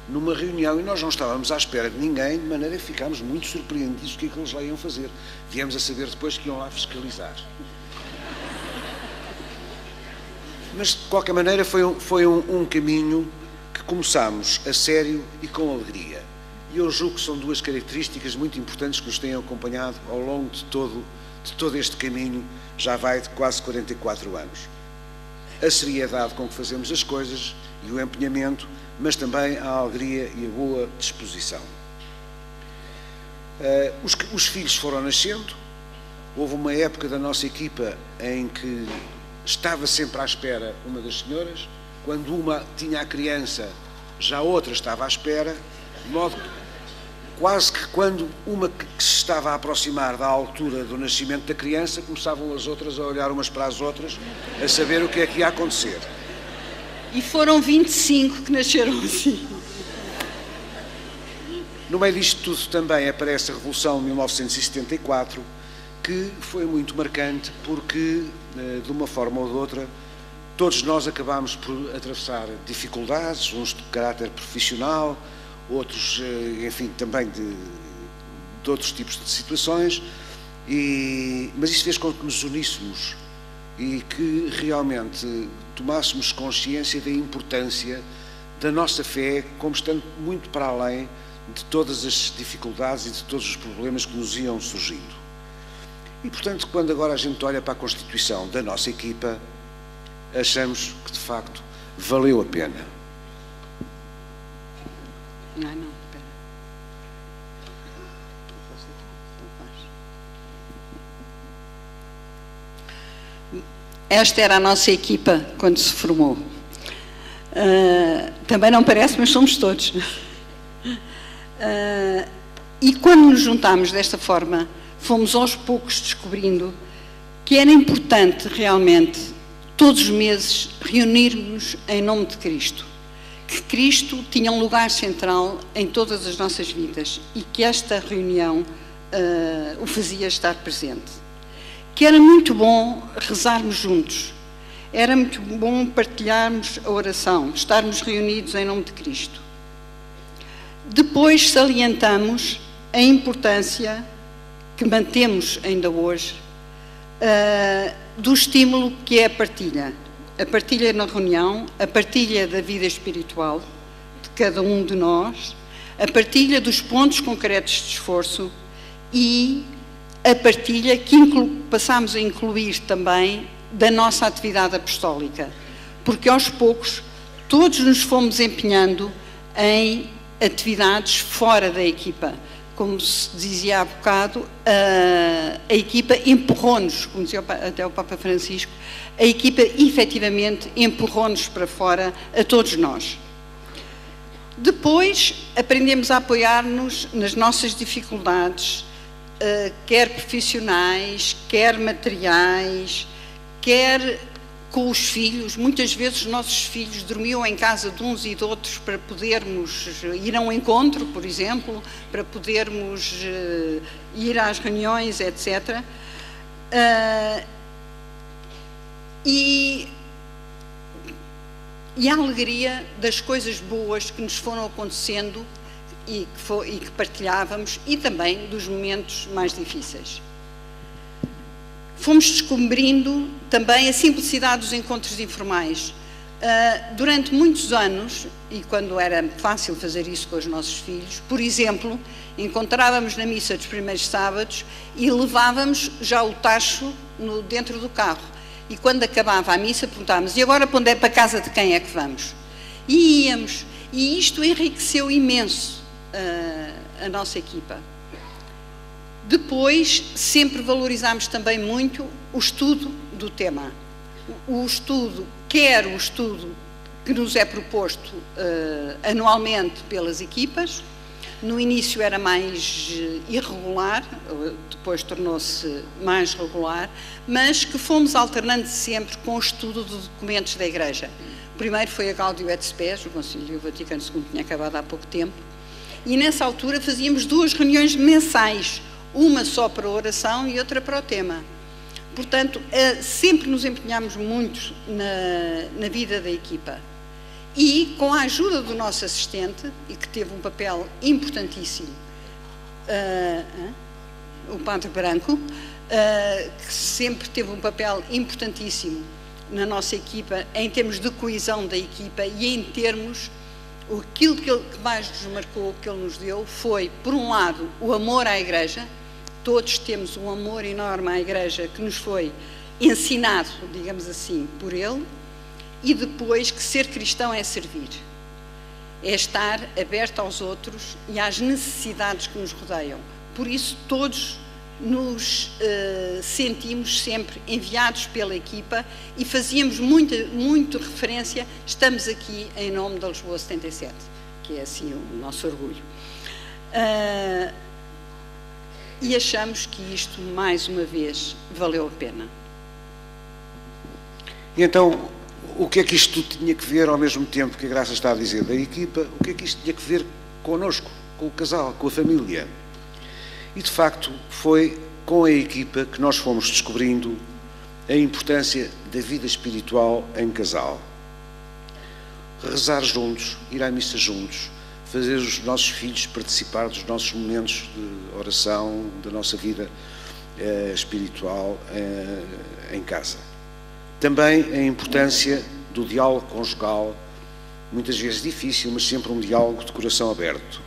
numa reunião, e nós não estávamos à espera de ninguém, de maneira que ficámos muito surpreendidos do que é que eles lá iam fazer. Viemos a saber depois que iam lá fiscalizar. Mas, de qualquer maneira, foi um caminho que começámos a sério e com alegria. E eu julgo que são 2 características muito importantes que nos têm acompanhado ao longo de todo este caminho, já vai de quase 44 anos. A seriedade com que fazemos as coisas e o empenhamento, mas também a alegria e a boa disposição. Os filhos foram nascendo. Houve uma época da nossa equipa em que estava sempre à espera uma das senhoras. Quando uma tinha a criança, já a outra estava à espera, de modo que quase que quando uma que se estava a aproximar da altura do nascimento da criança, começavam as outras a olhar umas para as outras, a saber o que é que ia acontecer. E foram 25 que nasceram assim. No meio disto tudo também aparece a Revolução de 1974, que foi muito marcante porque, de uma forma ou de outra, todos nós acabámos por atravessar dificuldades, uns de caráter profissional, outros, enfim, também de outros tipos de situações, mas isso fez com que nos uníssemos e que realmente tomássemos consciência da importância da nossa fé como estando muito para além de todas as dificuldades e de todos os problemas que nos iam surgindo. E, portanto, quando agora a gente olha para a constituição da nossa equipa, achamos que, de facto, valeu a pena. Não, espera. Esta era a nossa equipa quando se formou. Também não parece, mas somos todos. E quando nos juntámos desta forma, fomos aos poucos descobrindo que era importante realmente, todos os meses, reunirmos em nome de Cristo. Que Cristo tinha um lugar central em todas as nossas vidas e que esta reunião o fazia estar presente. Que era muito bom rezarmos juntos, era muito bom partilharmos a oração, estarmos reunidos em nome de Cristo. Depois salientamos a importância que mantemos ainda hoje, do estímulo que é a partilha na reunião, a partilha da vida espiritual de cada um de nós, a partilha dos pontos concretos de esforço e a partilha que passámos a incluir também da nossa atividade apostólica, porque aos poucos todos nos fomos empenhando em atividades fora da equipa. Como se dizia há bocado, a equipa empurrou-nos, como dizia até o Papa Francisco, a equipa efetivamente empurrou-nos para fora a todos nós. Depois aprendemos a apoiar-nos nas nossas dificuldades, quer profissionais, quer materiais, quer com os filhos. Muitas vezes os nossos filhos dormiam em casa de uns e de outros para podermos ir a um encontro, por exemplo, para podermos ir às reuniões, etc. E a alegria das coisas boas que nos foram acontecendo e que partilhávamos, e também dos momentos mais difíceis. Fomos descobrindo também a simplicidade dos encontros informais. Durante muitos anos, e quando era fácil fazer isso com os nossos filhos, por exemplo, encontrávamos na missa dos primeiros sábados e levávamos já o tacho dentro do carro. E quando acabava a missa perguntávamos: e agora para a casa de quem é que vamos? E íamos. E isto enriqueceu imenso a nossa equipa. Depois, sempre valorizámos também muito o estudo do tema. O estudo, quer o estudo que nos é proposto anualmente pelas equipas. No início era mais irregular, depois tornou-se mais regular, mas que fomos alternando sempre com o estudo de documentos da Igreja. Primeiro foi a Gaudium et Spes, o Concílio Vaticano II tinha acabado há pouco tempo, e nessa altura fazíamos 2 reuniões mensais, uma só para a oração e outra para o tema. Portanto, sempre nos empenhámos muito na vida da equipa. E com a ajuda do nosso assistente, e que teve um papel importantíssimo, o Padre Branco, que sempre teve um papel importantíssimo na nossa equipa, em termos de coesão da equipa e em termos, aquilo que mais nos marcou, que ele nos deu, foi, por um lado, o amor à Igreja. Todos temos um amor enorme à Igreja que nos foi ensinado, digamos assim, por ele, e depois que ser cristão é servir, é estar aberto aos outros e às necessidades que nos rodeiam. Por isso todos nos sentimos sempre enviados pela equipa e fazíamos muito referência: estamos aqui em nome da Lisboa 77, que é assim o nosso orgulho. E achamos que isto, mais uma vez, valeu a pena. E então, o que é que isto tinha que ver, ao mesmo tempo que a Graça está a dizer da equipa, o que é que isto tinha que ver connosco, com o casal, com a família? E, de facto, foi com a equipa que nós fomos descobrindo a importância da vida espiritual em casal. Rezar juntos, ir à missa juntos, fazer os nossos filhos participar dos nossos momentos de oração, da nossa vida espiritual em casa. Também a importância do diálogo conjugal, muitas vezes difícil, mas sempre um diálogo de coração aberto.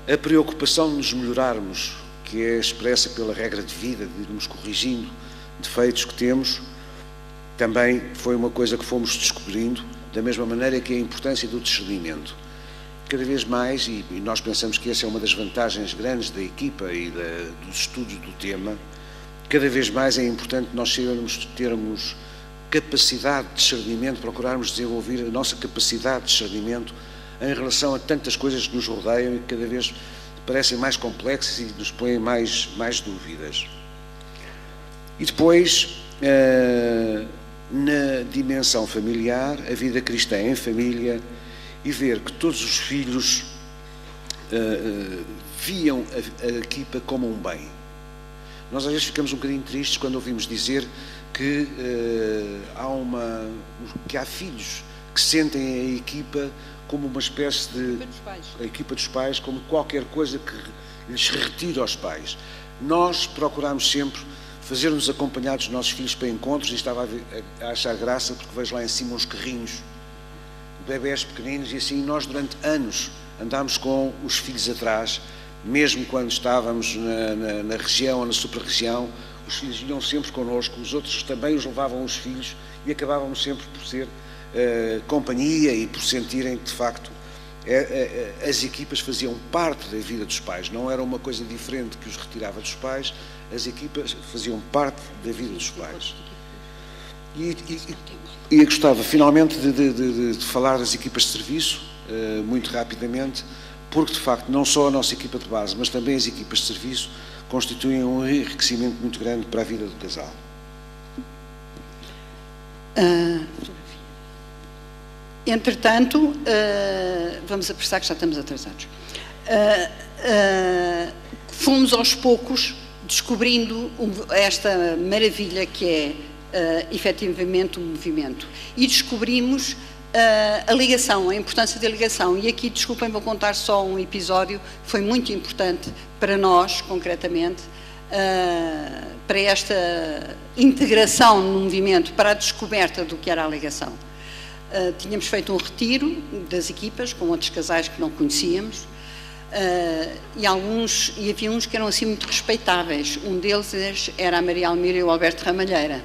A preocupação de nos melhorarmos, que é expressa pela regra de vida, de irmos corrigindo defeitos que temos, também foi uma coisa que fomos descobrindo, da mesma maneira que a importância do discernimento. Cada vez mais, e nós pensamos que essa é uma das vantagens grandes da equipa e dos estudos do tema, cada vez mais é importante nós termos capacidade de discernimento, procurarmos desenvolver a nossa capacidade de discernimento em relação a tantas coisas que nos rodeiam e que cada vez parecem mais complexas e nos põem mais dúvidas. E depois, na dimensão familiar, a vida cristã em família, e ver que todos os filhos viam a equipa como um bem. Nós às vezes ficamos um bocadinho tristes quando ouvimos dizer que há filhos que sentem a equipa como uma espécie de... A equipa dos pais, como qualquer coisa que lhes retira aos pais. Nós procuramos sempre fazer-nos acompanhados dos nossos filhos para encontros, e estava a achar graça porque vejo lá em cima uns carrinhos de bebés pequeninos, e assim nós durante anos andámos com os filhos atrás, mesmo quando estávamos na região ou na super-região, os filhos iam sempre connosco, os outros também os levavam os filhos, e acabávamos sempre por ser companhia e por sentirem que de facto as equipas faziam parte da vida dos pais, não era uma coisa diferente que os retirava dos pais, as equipas faziam parte da vida dos pais. E eu gostava finalmente de falar das equipas de serviço, muito rapidamente, porque de facto não só a nossa equipa de base, mas também as equipas de serviço constituem um enriquecimento muito grande para a vida do casal. Entretanto, vamos apressar que já estamos atrasados. Fomos aos poucos descobrindo esta maravilha que é efetivamente o movimento, e descobrimos a ligação, a importância da ligação. E aqui, desculpem, vou contar só um episódio que foi muito importante para nós, concretamente, para esta integração no movimento, para a descoberta do que era a ligação. Tínhamos feito um retiro das equipas com outros casais que não conhecíamos, e havia uns que eram assim muito respeitáveis. Um deles era a Maria Almira e o Alberto Ramalheira,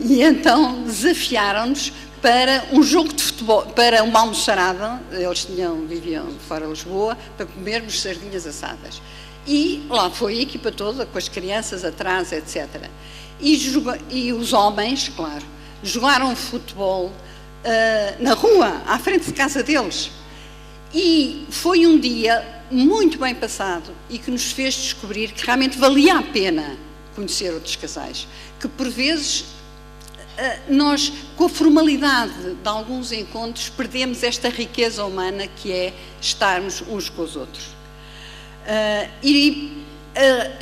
e então desafiaram-nos para um jogo de futebol, para uma almoçarada. Eles viviam fora de Lisboa, para comermos sardinhas assadas, e lá foi a equipa toda com as crianças atrás, etc. E os homens, claro, jogaram futebol na rua, à frente de casa deles, e foi um dia muito bem passado e que nos fez descobrir que realmente valia a pena conhecer outros casais, que por vezes nós, com a formalidade de alguns encontros, perdemos esta riqueza humana que é estarmos uns com os outros.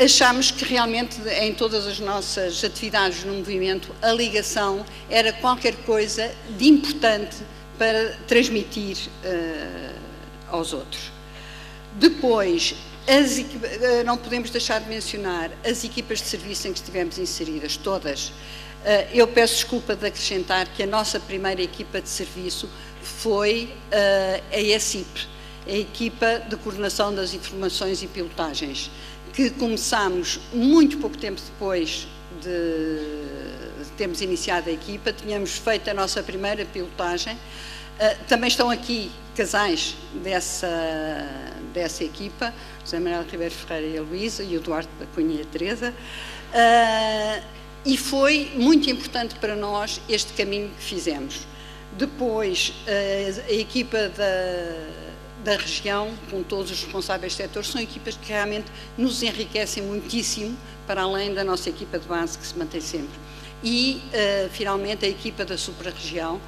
Achámos que realmente em todas as nossas atividades no movimento a ligação era qualquer coisa de importante para transmitir aos outros. Depois, não podemos deixar de mencionar as equipas de serviço em que estivemos inseridas, todas. Eu peço desculpa de acrescentar que a nossa primeira equipa de serviço foi a ESIP, a equipa de coordenação das informações e pilotagens, que começámos muito pouco tempo depois de termos iniciado a equipa. Tínhamos feito a nossa primeira pilotagem. Também estão aqui casais dessa equipa, José Manuel Ribeiro Ferreira e a Luísa, e o Duarte da Cunha e a Teresa, e foi muito importante para nós este caminho que fizemos. Depois, a equipa da região, com todos os responsáveis do setor, são equipas que realmente nos enriquecem muitíssimo, para além da nossa equipa de base, que se mantém sempre. E, finalmente, a equipa da super-região,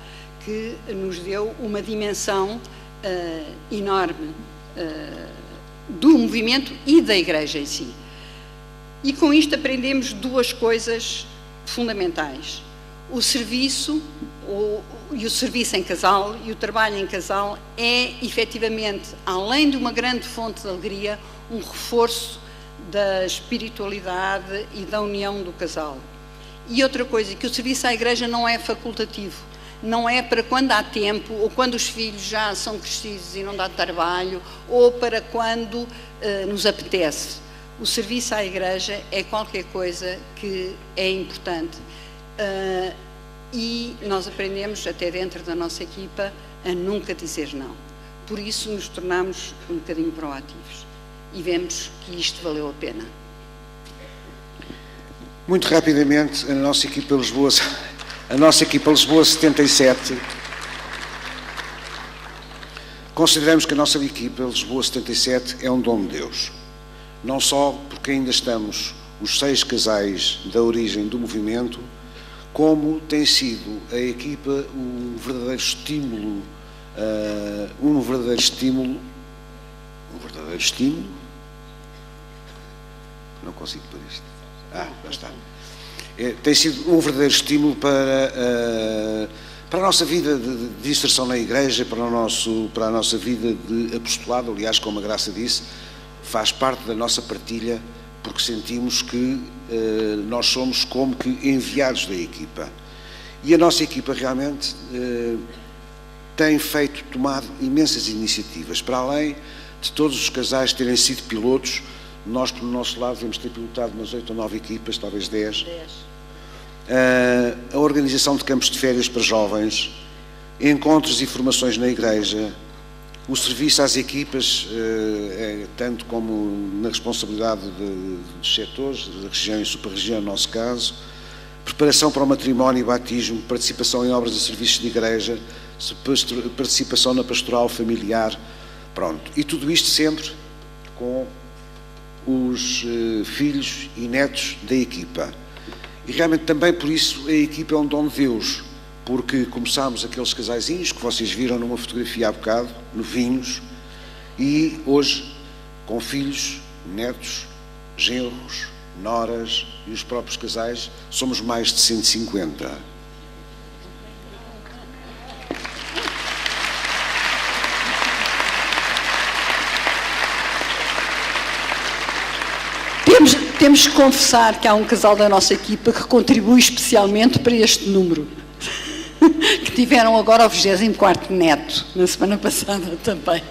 que nos deu uma dimensão enorme do movimento e da Igreja em si. E com isto aprendemos duas coisas fundamentais. O serviço, e o serviço em casal, e o trabalho em casal é, efetivamente, além de uma grande fonte de alegria, um reforço da espiritualidade e da união do casal. E outra coisa, que o serviço à Igreja não é facultativo, não é para quando há tempo, ou quando os filhos já são crescidos e não dá trabalho, ou para quando nos apetece. O serviço à Igreja é qualquer coisa que é importante. E nós aprendemos, até dentro da nossa equipa, a nunca dizer não. Por isso nos tornamos um bocadinho proativos e vemos que isto valeu a pena. Muito rapidamente, a nossa equipa Lisboa 77, consideramos que a nossa equipa Lisboa 77 é um dom de Deus. Não só porque ainda estamos os 6 casais da origem do movimento, como tem sido a equipa um verdadeiro estímulo, não consigo pôr isto, já está. Tem sido um verdadeiro estímulo para a nossa vida de inserção na Igreja, para a nossa vida de apostolado. Aliás, como a Graça disse, faz parte da nossa partilha, porque sentimos que nós somos como que enviados da equipa. E a nossa equipa realmente tem tomado imensas iniciativas, para além de todos os casais terem sido pilotos. Nós, pelo nosso lado, devemos ter pilotado umas 8 ou 9 equipas, talvez 10. A organização de campos de férias para jovens, encontros e formações na igreja, o serviço às equipas, tanto como na responsabilidade dos setores, da região e super-região, no nosso caso, preparação para o matrimónio e batismo, participação em obras e serviços de igreja, participação na pastoral familiar, pronto. E tudo isto sempre com os filhos e netos da equipa. E realmente também por isso a equipa é um dom de Deus, porque começámos aqueles casaizinhos que vocês viram numa fotografia há bocado, novinhos, e hoje com filhos, netos, genros, noras e os próprios casais, somos mais de 150. Temos que confessar que há um casal da nossa equipa que contribui especialmente para este número, que tiveram agora o 24º neto, na semana passada também.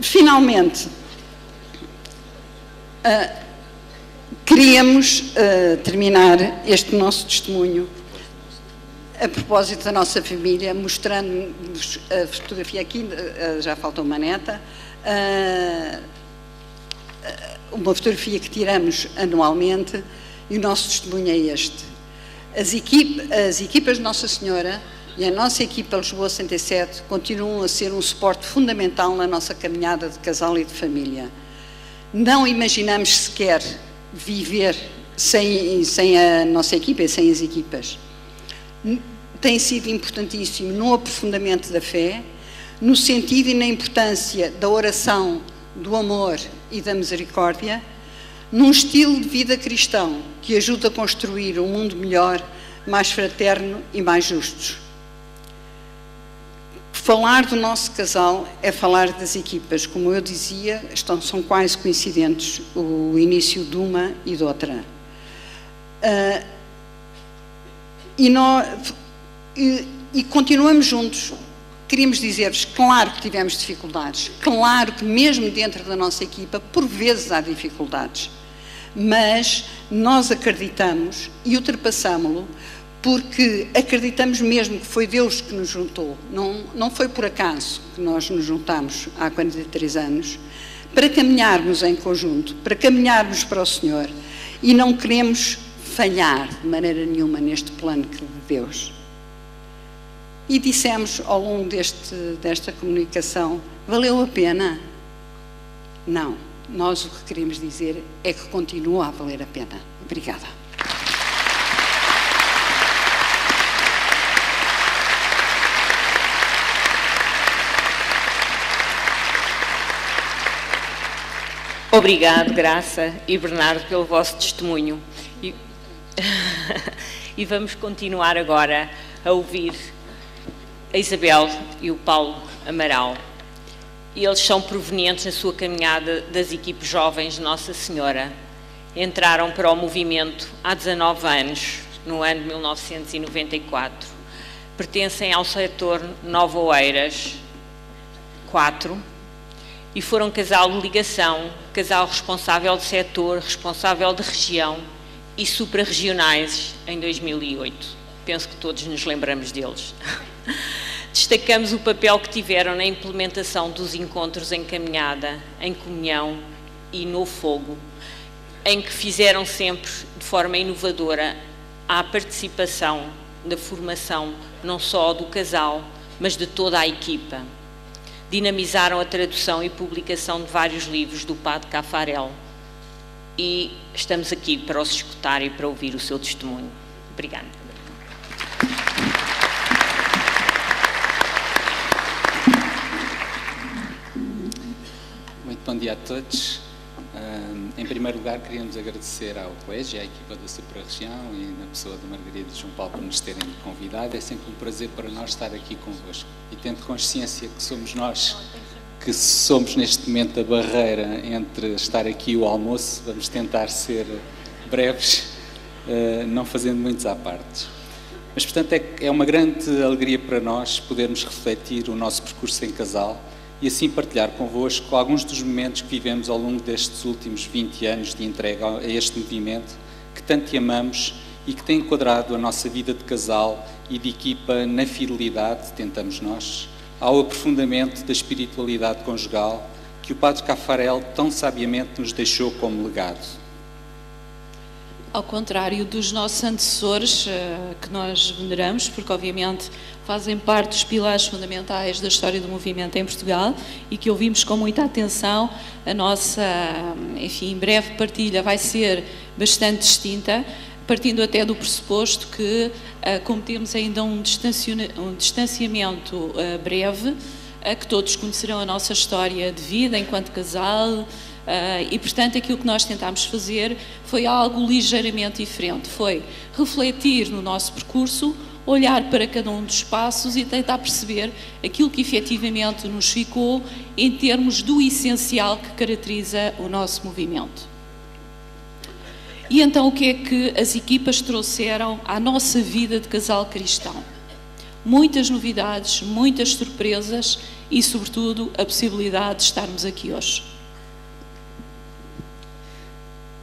Finalmente, queríamos terminar este nosso testemunho a propósito da nossa família, mostrando-vos a fotografia aqui, já falta uma neta, uma fotografia que tiramos anualmente, e o nosso testemunho é este. As equipas de Nossa Senhora e a nossa equipa Lisboa 67 continuam a ser um suporte fundamental na nossa caminhada de casal e de família. Não imaginamos sequer viver sem a nossa equipa e sem as equipas. Tem sido importantíssimo no aprofundamento da fé, no sentido e na importância da oração, do amor e da misericórdia, num estilo de vida cristão que ajuda a construir um mundo melhor, mais fraterno e mais justo. Falar do nosso casal é falar das equipas. Como eu dizia, são quase coincidentes o início de uma e de outra. E continuamos juntos. Queríamos dizer-vos, claro que tivemos dificuldades, claro que mesmo dentro da nossa equipa, por vezes há dificuldades, mas nós acreditamos e ultrapassamo-lo, porque acreditamos mesmo que foi Deus que nos juntou, não foi por acaso que nós nos juntamos há 43 anos, para caminharmos em conjunto, para caminharmos para o Senhor, e não queremos falhar de maneira nenhuma neste plano de Deus. E dissemos ao longo desta comunicação, valeu a pena? Não. Nós o que queremos dizer é que continua a valer a pena. Obrigada. Obrigado, Graça e Bernardo, pelo vosso testemunho. E vamos continuar agora a ouvir a Isabel e o Paulo Amaral. E eles são provenientes na sua caminhada das equipes jovens de Nossa Senhora. Entraram para o movimento há 19 anos, no ano de 1994. Pertencem ao setor Nova Oeiras 4 e foram casal de ligação, casal responsável de setor, responsável de região e suprarregionais em 2008. Penso que todos nos lembramos deles. Destacamos o papel que tiveram na implementação dos encontros em caminhada, em comunhão e no fogo, em que fizeram sempre de forma inovadora a participação da formação não só do casal, mas de toda a equipa. Dinamizaram a tradução e publicação de vários livros do Padre Cafarel e estamos aqui para os escutar e para ouvir o seu testemunho. Obrigada. Muito bom dia a todos. Em primeiro lugar, queríamos agradecer ao Colégio e à equipa da Super-Região e na pessoa da Margarida e de João Paulo por nos terem convidado. É sempre um prazer para nós estar aqui convosco. E tendo consciência que somos nós que somos neste momento a barreira entre estar aqui e o almoço, vamos tentar ser breves, não fazendo muitos à parte. Mas, portanto, é uma grande alegria para nós podermos refletir o nosso percurso em casal e assim partilhar convosco alguns dos momentos que vivemos ao longo destes últimos 20 anos de entrega a este movimento que tanto amamos e que tem enquadrado a nossa vida de casal e de equipa na fidelidade, tentamos nós, ao aprofundamento da espiritualidade conjugal que o Padre Caffarel tão sabiamente nos deixou como legado. Ao contrário dos nossos antecessores, que nós veneramos, porque obviamente fazem parte dos pilares fundamentais da história do movimento em Portugal e que ouvimos com muita atenção, a nossa, enfim, breve partilha vai ser bastante distinta, partindo até do pressuposto que, como temos ainda um distanciamento breve, que todos conhecerão a nossa história de vida enquanto casal, e portanto aquilo que nós tentámos fazer foi algo ligeiramente diferente, foi refletir no nosso percurso, olhar para cada um dos passos e tentar perceber aquilo que efetivamente nos ficou em termos do essencial que caracteriza o nosso movimento. E então o que é que as equipas trouxeram à nossa vida de casal cristão? Muitas novidades, muitas surpresas e sobretudo a possibilidade de estarmos aqui hoje.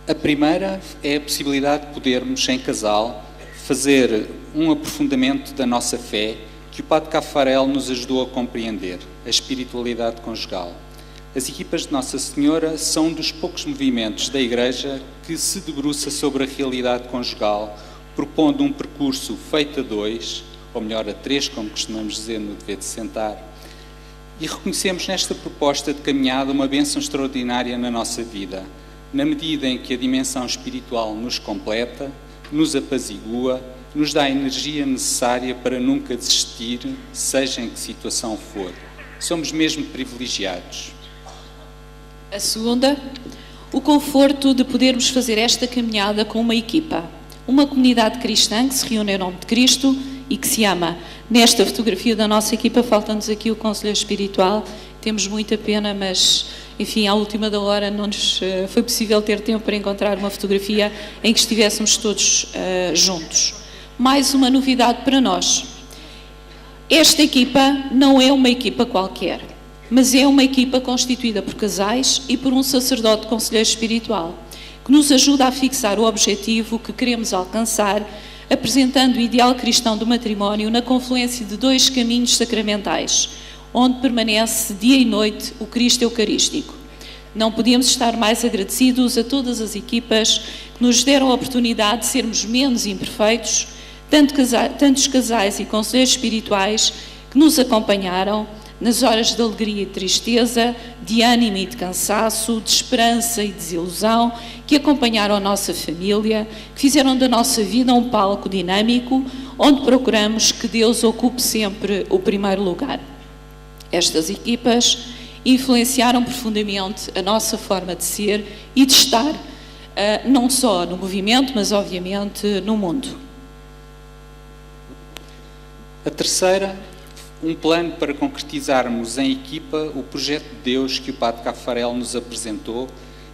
A primeira é a possibilidade de podermos, em casal, fazer um aprofundamento da nossa fé que o Padre Caffarel nos ajudou a compreender, a espiritualidade conjugal. As equipas de Nossa Senhora são um dos poucos movimentos da Igreja que se debruça sobre a realidade conjugal, propondo um percurso feito a dois, ou melhor, a três, como costumamos dizer no dever de sentar, e reconhecemos nesta proposta de caminhada uma bênção extraordinária na nossa vida, na medida em que a dimensão espiritual nos completa, nos apazigua, nos dá a energia necessária para nunca desistir, seja em que situação for. Somos mesmo privilegiados. A segunda, o conforto de podermos fazer esta caminhada com uma equipa, uma comunidade cristã que se reúne em nome de Cristo e que se ama. Nesta fotografia da nossa equipa falta-nos aqui o conselheiro espiritual, temos muita pena, mas enfim, à última da hora não nos foi possível ter tempo para encontrar uma fotografia em que estivéssemos todos juntos. Mais uma novidade para nós. Esta equipa não é uma equipa qualquer, mas é uma equipa constituída por casais e por um sacerdote conselheiro espiritual, que nos ajuda a fixar o objetivo que queremos alcançar, apresentando o ideal cristão do matrimónio na confluência de dois caminhos sacramentais, onde permanece dia e noite o Cristo Eucarístico. Não podíamos estar mais agradecidos a todas as equipas que nos deram a oportunidade de sermos menos imperfeitos, tantos casais e conselheiros espirituais que nos acompanharam nas horas de alegria e tristeza, de ânimo e de cansaço, de esperança e desilusão, que acompanharam a nossa família, que fizeram da nossa vida um palco dinâmico, onde procuramos que Deus ocupe sempre o primeiro lugar. Estas equipas influenciaram profundamente a nossa forma de ser e de estar, não só no movimento, mas obviamente no mundo. A terceira, um plano para concretizarmos em equipa o projeto de Deus que o Padre Caffarel nos apresentou,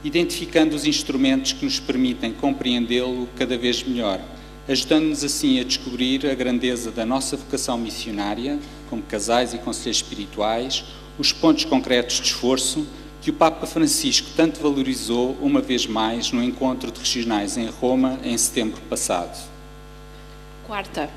identificando os instrumentos que nos permitem compreendê-lo cada vez melhor, ajudando-nos assim a descobrir a grandeza da nossa vocação missionária, como casais e conselheiros espirituais, os pontos concretos de esforço que o Papa Francisco tanto valorizou uma vez mais no encontro de regionais em Roma em setembro passado. Quarta,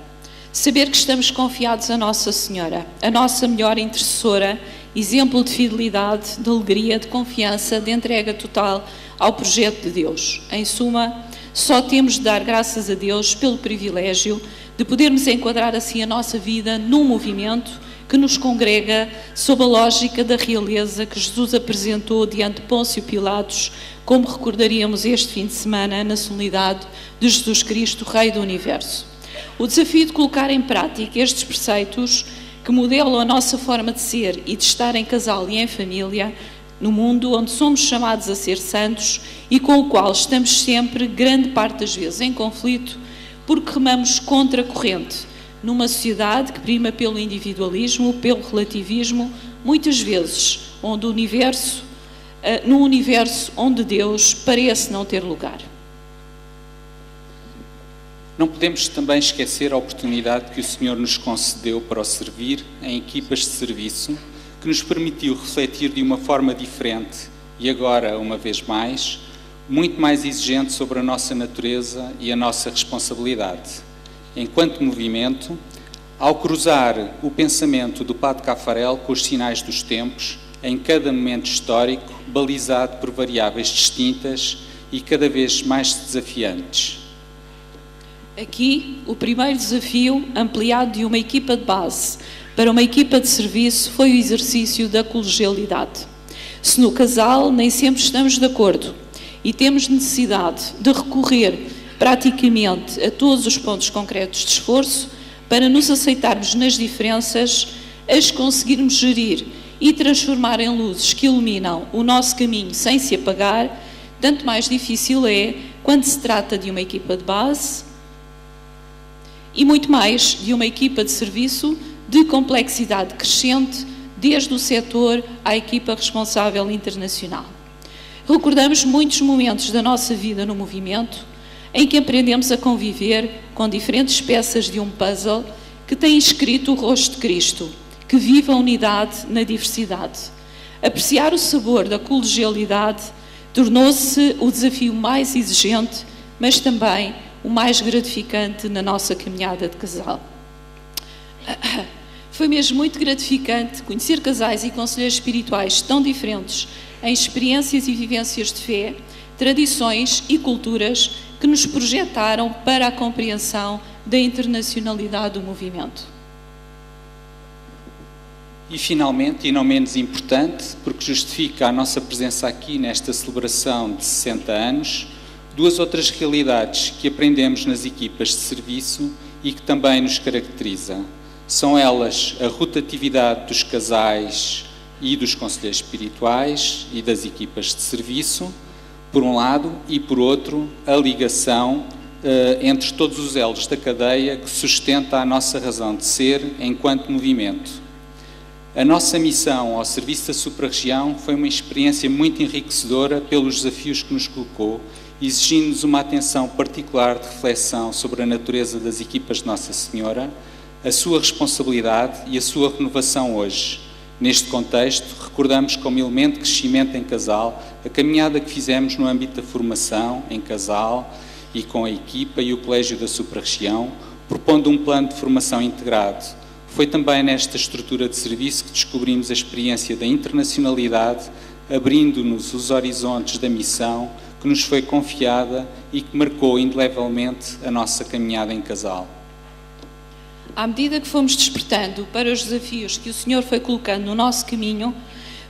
saber que estamos confiados a Nossa Senhora, a nossa melhor intercessora, exemplo de fidelidade, de alegria, de confiança, de entrega total ao projeto de Deus. Em suma, só temos de dar graças a Deus pelo privilégio de podermos enquadrar assim a nossa vida num movimento que nos congrega sob a lógica da realeza que Jesus apresentou diante de Pôncio Pilatos, como recordaríamos este fim de semana na solenidade de Jesus Cristo, Rei do Universo. O desafio de colocar em prática estes preceitos que modelam a nossa forma de ser e de estar em casal e em família, no mundo onde somos chamados a ser santos e com o qual estamos sempre, grande parte das vezes, em conflito, porque remamos contra a corrente, numa sociedade que prima pelo individualismo, pelo relativismo, muitas vezes, num universo onde Deus parece não ter lugar. Não podemos também esquecer a oportunidade que o Senhor nos concedeu para o servir em equipas de serviço, que nos permitiu refletir de uma forma diferente e agora, uma vez mais, muito mais exigente sobre a nossa natureza e a nossa responsabilidade. Enquanto movimento, ao cruzar o pensamento do Padre Caffarel com os sinais dos tempos, em cada momento histórico, balizado por variáveis distintas e cada vez mais desafiantes. Aqui, o primeiro desafio, ampliado de uma equipa de base para uma equipa de serviço, foi o exercício da colegialidade. Se no casal nem sempre estamos de acordo e temos necessidade de recorrer praticamente a todos os pontos concretos de esforço para nos aceitarmos nas diferenças, as conseguirmos gerir e transformar em luzes que iluminam o nosso caminho sem se apagar, tanto mais difícil é quando se trata de uma equipa de base e muito mais de uma equipa de serviço de complexidade crescente, desde o setor à equipa responsável internacional. Recordamos muitos momentos da nossa vida no movimento em que aprendemos a conviver com diferentes peças de um puzzle que tem escrito o rosto de Cristo, que vive a unidade na diversidade. Apreciar o sabor da colegialidade tornou-se o desafio mais exigente, mas também o mais gratificante na nossa caminhada de casal. Foi mesmo muito gratificante conhecer casais e conselheiros espirituais tão diferentes em experiências e vivências de fé, tradições e culturas que nos projetaram para a compreensão da internacionalidade do movimento. E finalmente, e não menos importante, porque justifica a nossa presença aqui nesta celebração de 60 anos, duas outras realidades que aprendemos nas equipas de serviço e que também nos caracteriza. São elas a rotatividade dos casais e dos conselheiros espirituais e das equipas de serviço, por um lado, e por outro, a ligação entre todos os elos da cadeia que sustenta a nossa razão de ser enquanto movimento. A nossa missão ao serviço da Supra-Região foi uma experiência muito enriquecedora pelos desafios que nos colocou, exigindo-nos uma atenção particular de reflexão sobre a natureza das equipas de Nossa Senhora, a sua responsabilidade e a sua renovação hoje. Neste contexto, recordamos como elemento de crescimento em casal a caminhada que fizemos no âmbito da formação em casal e com a equipa e o Colégio da Supra-Região, propondo um plano de formação integrado. Foi também nesta estrutura de serviço que descobrimos a experiência da internacionalidade, abrindo-nos os horizontes da missão que nos foi confiada e que marcou indelevelmente a nossa caminhada em casal. À medida que fomos despertando para os desafios que o Senhor foi colocando no nosso caminho,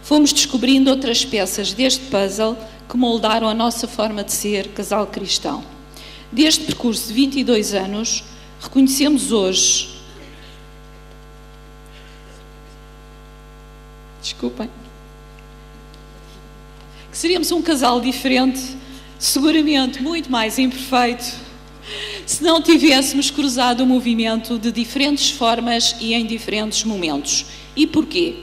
fomos descobrindo outras peças deste puzzle que moldaram a nossa forma de ser casal cristão. Deste percurso de 22 anos, reconhecemos hoje... Desculpem. Que seríamos um casal diferente, seguramente muito mais imperfeito, se não tivéssemos cruzado o movimento de diferentes formas e em diferentes momentos. E porquê?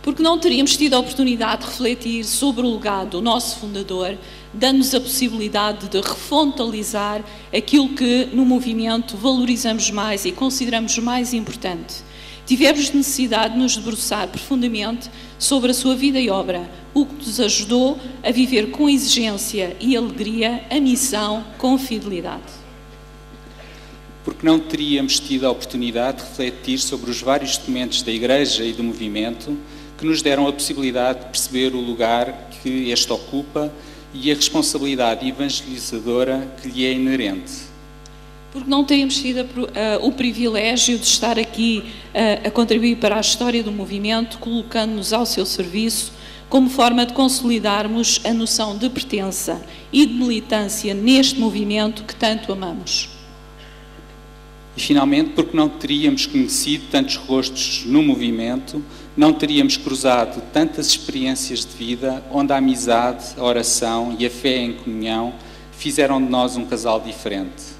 Porque não teríamos tido a oportunidade de refletir sobre o legado do nosso fundador, dando-nos a possibilidade de refrontalizar aquilo que no movimento valorizamos mais e consideramos mais importante. Tivemos necessidade de nos debruçar profundamente sobre a sua vida e obra, o que nos ajudou a viver com exigência e alegria a missão com fidelidade. Porque não teríamos tido a oportunidade de refletir sobre os vários documentos da Igreja e do movimento que nos deram a possibilidade de perceber o lugar que este ocupa e a responsabilidade evangelizadora que lhe é inerente. Porque não teríamos tido o privilégio de estar aqui a contribuir para a história do movimento, colocando-nos ao seu serviço, como forma de consolidarmos a noção de pertença e de militância neste movimento que tanto amamos. E finalmente, porque não teríamos conhecido tantos rostos no movimento, não teríamos cruzado tantas experiências de vida onde a amizade, a oração e a fé em comunhão fizeram de nós um casal diferente.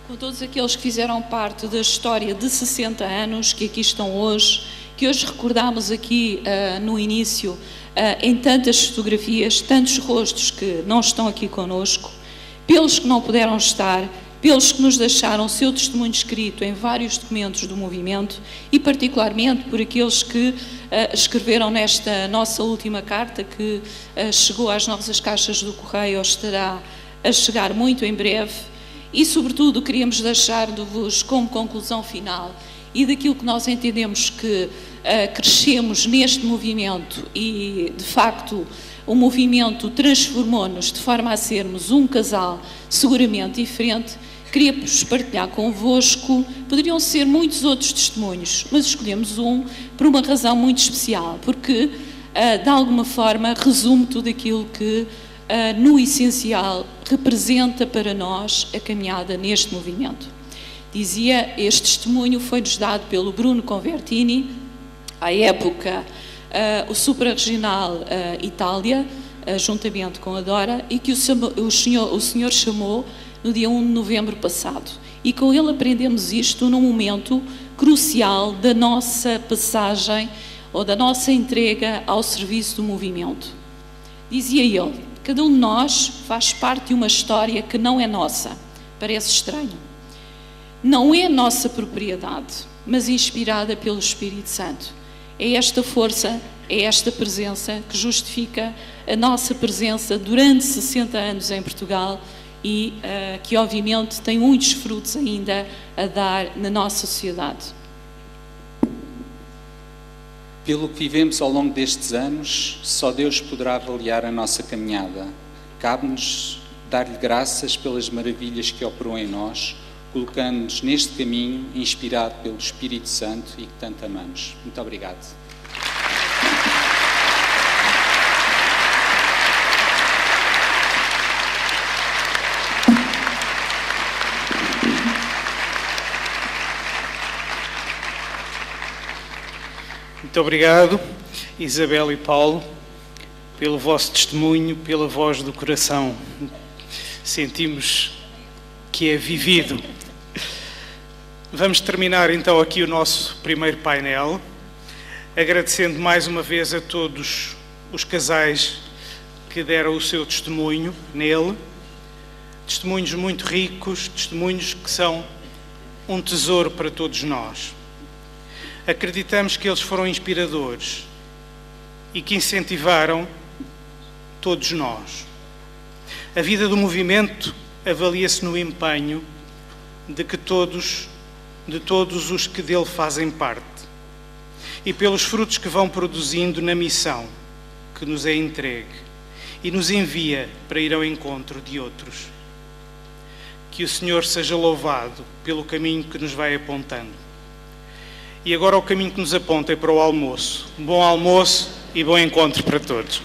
com todos aqueles que fizeram parte da história de 60 anos, que aqui estão hoje, que hoje recordámos aqui no início, em tantas fotografias, tantos rostos que não estão aqui conosco, pelos que não puderam estar, pelos que nos deixaram o seu testemunho escrito em vários documentos do movimento e particularmente por aqueles que escreveram nesta nossa última carta que chegou às nossas caixas do correio, ou estará a chegar muito em breve. E sobretudo queríamos deixar-vos como conclusão final e daquilo que nós entendemos que crescemos neste movimento e de facto o movimento transformou-nos de forma a sermos um casal seguramente diferente. Queria-vos partilhar convosco, poderiam ser muitos outros testemunhos, mas escolhemos um por uma razão muito especial, porque de alguma forma resume tudo aquilo que no essencial representa para nós a caminhada neste movimento. Dizia, este testemunho foi-nos dado pelo Bruno Convertini, à época o Supra-Regional Itália, juntamente com a Dora, e que o senhor chamou no dia 1 de novembro passado. E com ele aprendemos isto num momento crucial da nossa passagem ou da nossa entrega ao serviço do movimento. Dizia ele, cada um de nós faz parte de uma história que não é nossa. Parece estranho. Não é nossa propriedade, mas inspirada pelo Espírito Santo. É esta força, é esta presença que justifica a nossa presença durante 60 anos em Portugal e que obviamente tem muitos frutos ainda a dar na nossa sociedade. Pelo que vivemos ao longo destes anos, só Deus poderá avaliar a nossa caminhada. Cabe-nos dar-lhe graças pelas maravilhas que operou em nós, colocando-nos neste caminho inspirado pelo Espírito Santo e que tanto amamos. Muito obrigado. Muito obrigado, Isabel e Paulo, pelo vosso testemunho, pela voz do coração. Sentimos que é vivido. Vamos terminar então aqui o nosso primeiro painel, agradecendo mais uma vez a todos os casais que deram o seu testemunho nele. Testemunhos muito ricos, testemunhos que são um tesouro para todos nós. Acreditamos que eles foram inspiradores e que incentivaram todos nós. A vida do movimento avalia-se no empenho de todos os que dele fazem parte e pelos frutos que vão produzindo na missão que nos é entregue e nos envia para ir ao encontro de outros. Que o Senhor seja louvado pelo caminho que nos vai apontando. E agora o caminho que nos aponta é para o almoço. Bom almoço e bom encontro para todos.